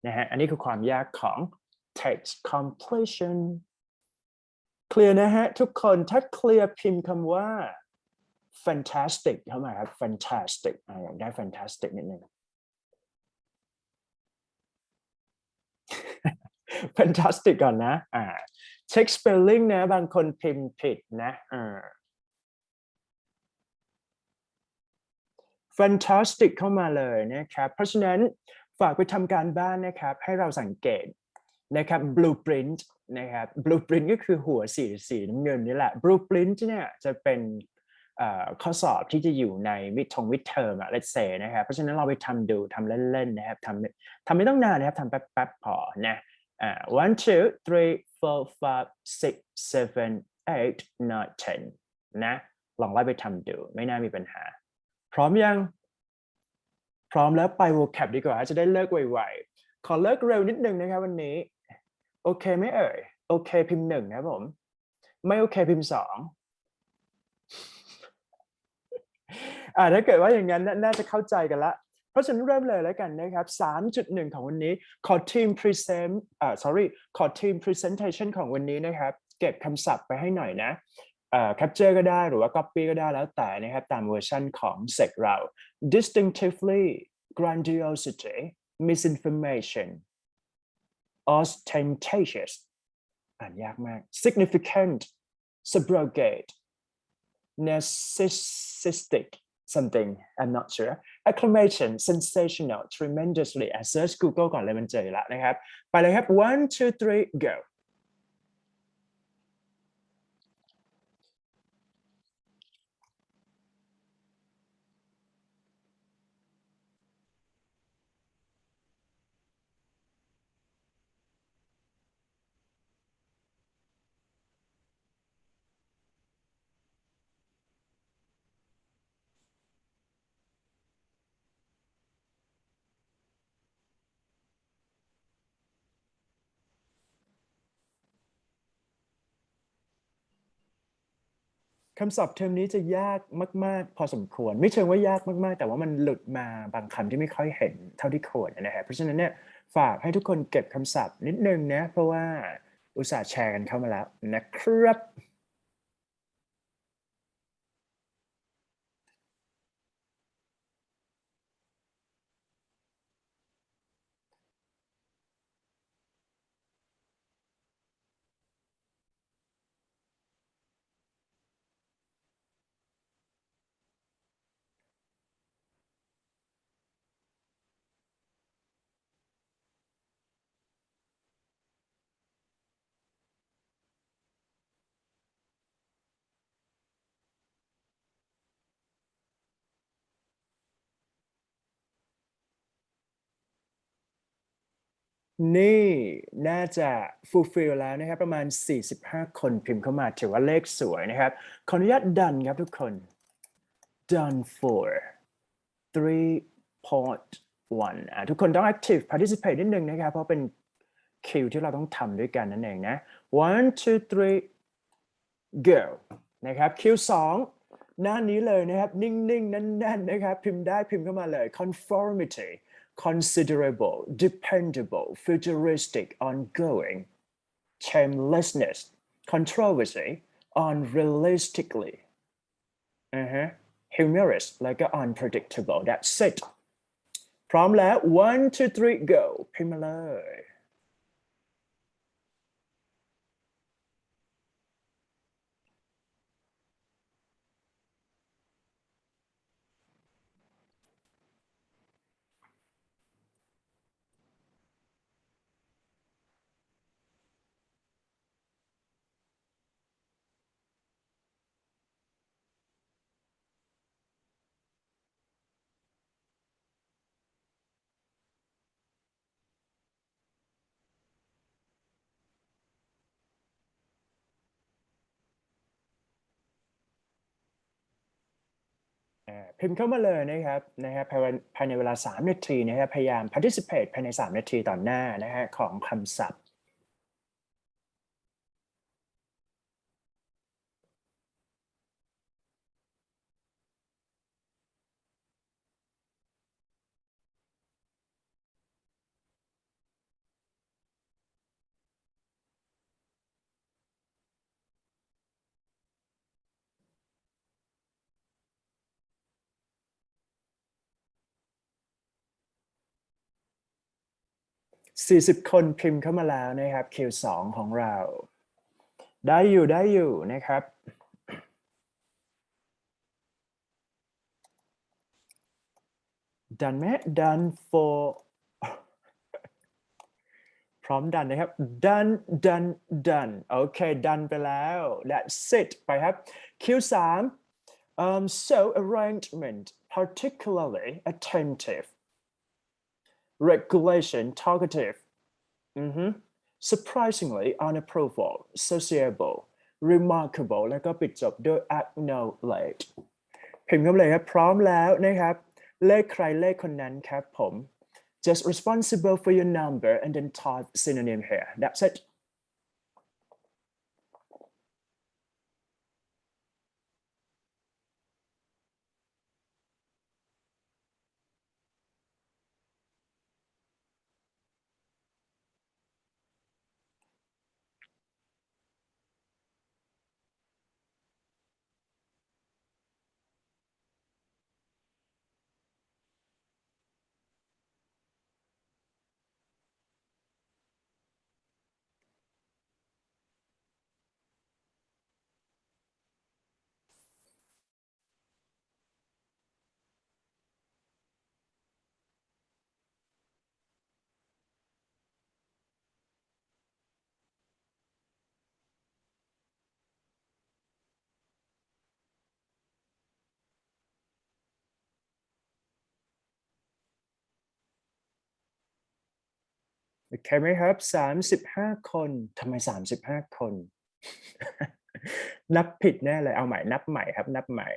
S1: นะฮะอันนี้คือความยากของ text completion เคลียร์นะฮะทุกคนถ้าเคลียร์พิมพ์คำว่า fantastic เข้ามาครับ fantastic อยากได้ fantastic นิดนึง fantastic ก่อนนะเช็ค spelling นะบางคนพิมพ์ผิดนะfantastic เข้ามาเลยนะครับเพราะฉะนั้นฝากไปทำการบ้านนะครับให้เราสังเกตนะครับ blueprint นะครับ blueprint ก็คือหัวสีน้ำเงินนี่แหละ blueprint เนี่ยจะเป็นข้อสอบที่จะอยู่ในมิดเทอมlet's say นะครับเพราะฉะนั้นเราไปทำดูทำเล่นๆนะครับทำไม่ต้องนานนะครับทำแป๊บๆพอนะ 1 2 3 4 5 6 7 8 9 10นะลองไล่ไปทำดูไม่น่ามีปัญหาพร้อมยังพร้อมแล้วไป vocab ดีกว่าจะได้เลิกไวๆขอเลิกเร็วนิดนึงนะครับวันนี้โอเคไหมเอ่ยโอเคพิมพ์1นะครับผมไม่โอเคพิมพ์2ถ้าเกิดว่าอย่างนั้นน่าจะเข้าใจกันละเพราะฉะนั้นเริ่มเลยแล้วกันนะครับ 3.1 ของวันนี้ขอทีม presentation ของวันนี้นะครับเก็บคำศัพท์ไปให้หน่อยนะcapture ก็ได้หรือว่า copy ก็ได้แล้วแต่นะครับตามเวอร์ชันของเซกเรา distinctively grandiosity misinformation ostentatious อ่านยากมาก significant subrogate narcissistic something I'm not sure acclamation sensational tremendously search Google ก่อนเลยมันเจอแล้วนะครับไปเลยครับ 1 2 3 goคำศัพท์เทอมนี้จะยากมากๆพอสมควรไม่เชิงว่ายากมากๆแต่ว่ามันหลุดมาบางคำที่ไม่ค่อยเห็นเท่าที่ควรนะครับเพราะฉะนั้นเนี่ย ฝากให้ทุกคนเก็บคำศัพท์นิดนึงนะเพราะว่าอุตส่าห์แชร์กันเข้ามาแล้วนะครับนี่น่าจะ fulfill แล้วนะครับประมาณ45คนพิมพ์เข้ามาถือว่าเลขสวยนะครับขออนุญาตดันครับทุกคน done for 3.1ทุกคนต้อง active participate นิดนึงนะครับเพราะเป็นคิวที่เราต้องทำด้วยกันนั่นเองนะ 1 2 3 go นะครับคิว2หน้านี้เลยนะครับนิ่งๆแน่นๆนะครับพิมพ์ได้พิมพ์เข้ามาเลย conformity considerable dependable futuristic ongoing shamelessness controversy unrealistically humorous แล้วก็ unpredictable that's it พร้อมแล้ว 1 2 3 go พิมพ์มาเลยพิมพ์เข้ามาเลยนะครับภายในเวลา3นาทีนะครับพยายาม participate ภายใน3นาทีต่อหน้านะฮะของคำศัพท์40คนพิมพ์เข้ามาแล้วนะครับ Q2 ของเราได้อยู่นะครับดันไหมดัน for พร้อมดันนะครับดันโอเคดันไปแล้ว that's it ไปครับ Q3 so arrangement particularly attentive regulation talkative surprisingly unapproval sociable remarkable แล้วก็ปิดจบด้วย acknowledge พิมพ์เข้ามาเลยครับพร้อมแล้วนะครับเลขใครเลขคนนั้นครับผม just responsible for your number and then type synonym here that's itโอเคไหมครับ35คนทำไม35คนนับผิดแน่เลยเอาใหม่นับใหม่ครับนับใหม่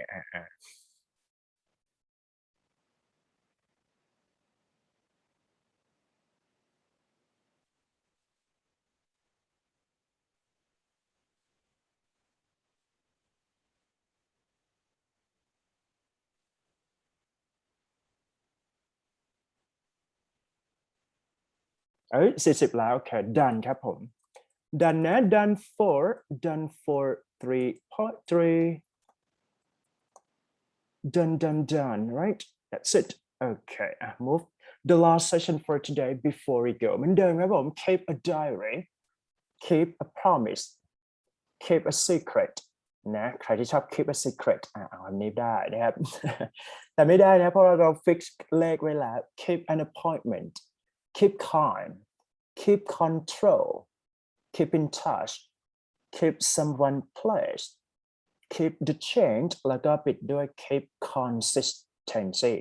S1: 40แล้วโอเค done ครับผม done นะ done for 3.3 done right that's it okay move the last session for today before we go เหมือนเดิมครับผม keep a diary keep a promise keep a secret นะใครที่ชอบ keep a secret เอาอันนี้ได้นะครับ แต่ไม่ได้นะเพราะเรา fix เลขไว้แล้ว keep an appointment keep calm keep control keep in touch keep someone place keep the change แล้วก็ปิดด้วย keep consistency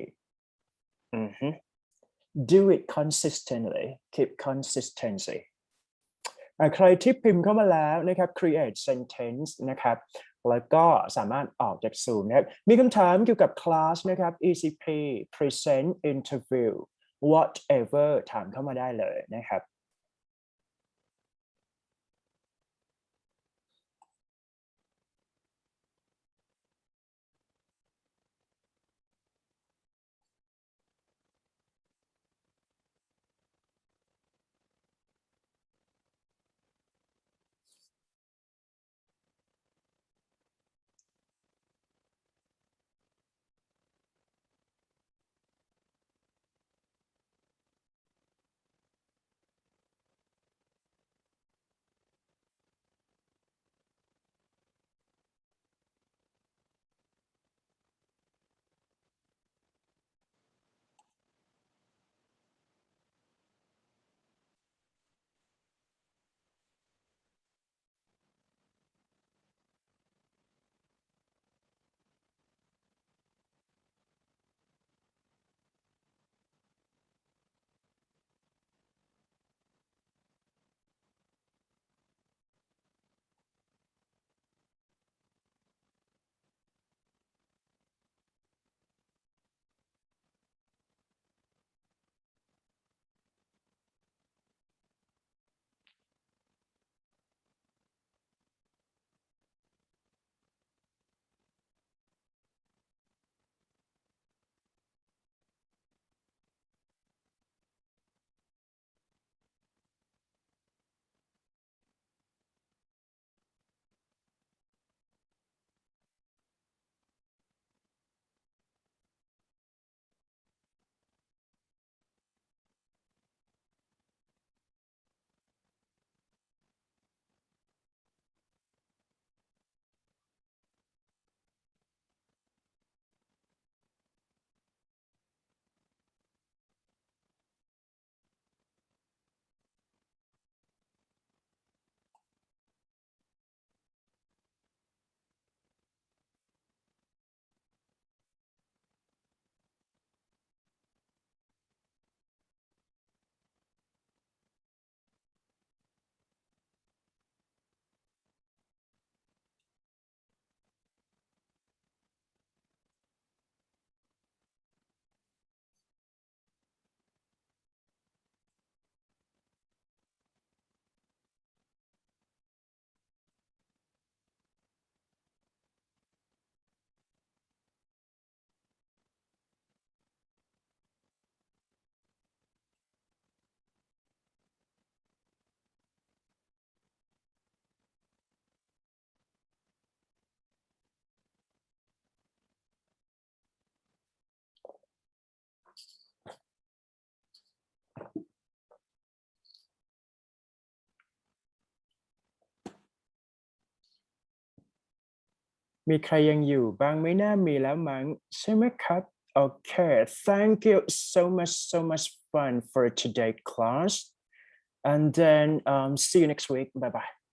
S1: do it consistently keep consistency ใครที่พิมพ์เข้ามาแล้วนะครับ create sentence นะครับแล้วก็สามารถออกจาก Zoom นะครับมีคำถามเกี่ยวกับคลาสนะครับ ECP present interview whatever ถามเข้ามาได้เลยนะครับมีใครยังอยู่บ้างไม่น่ามีแล้วมั้งใช่ไหมครับ Okay thank you so much fun for today class and then see you next week bye bye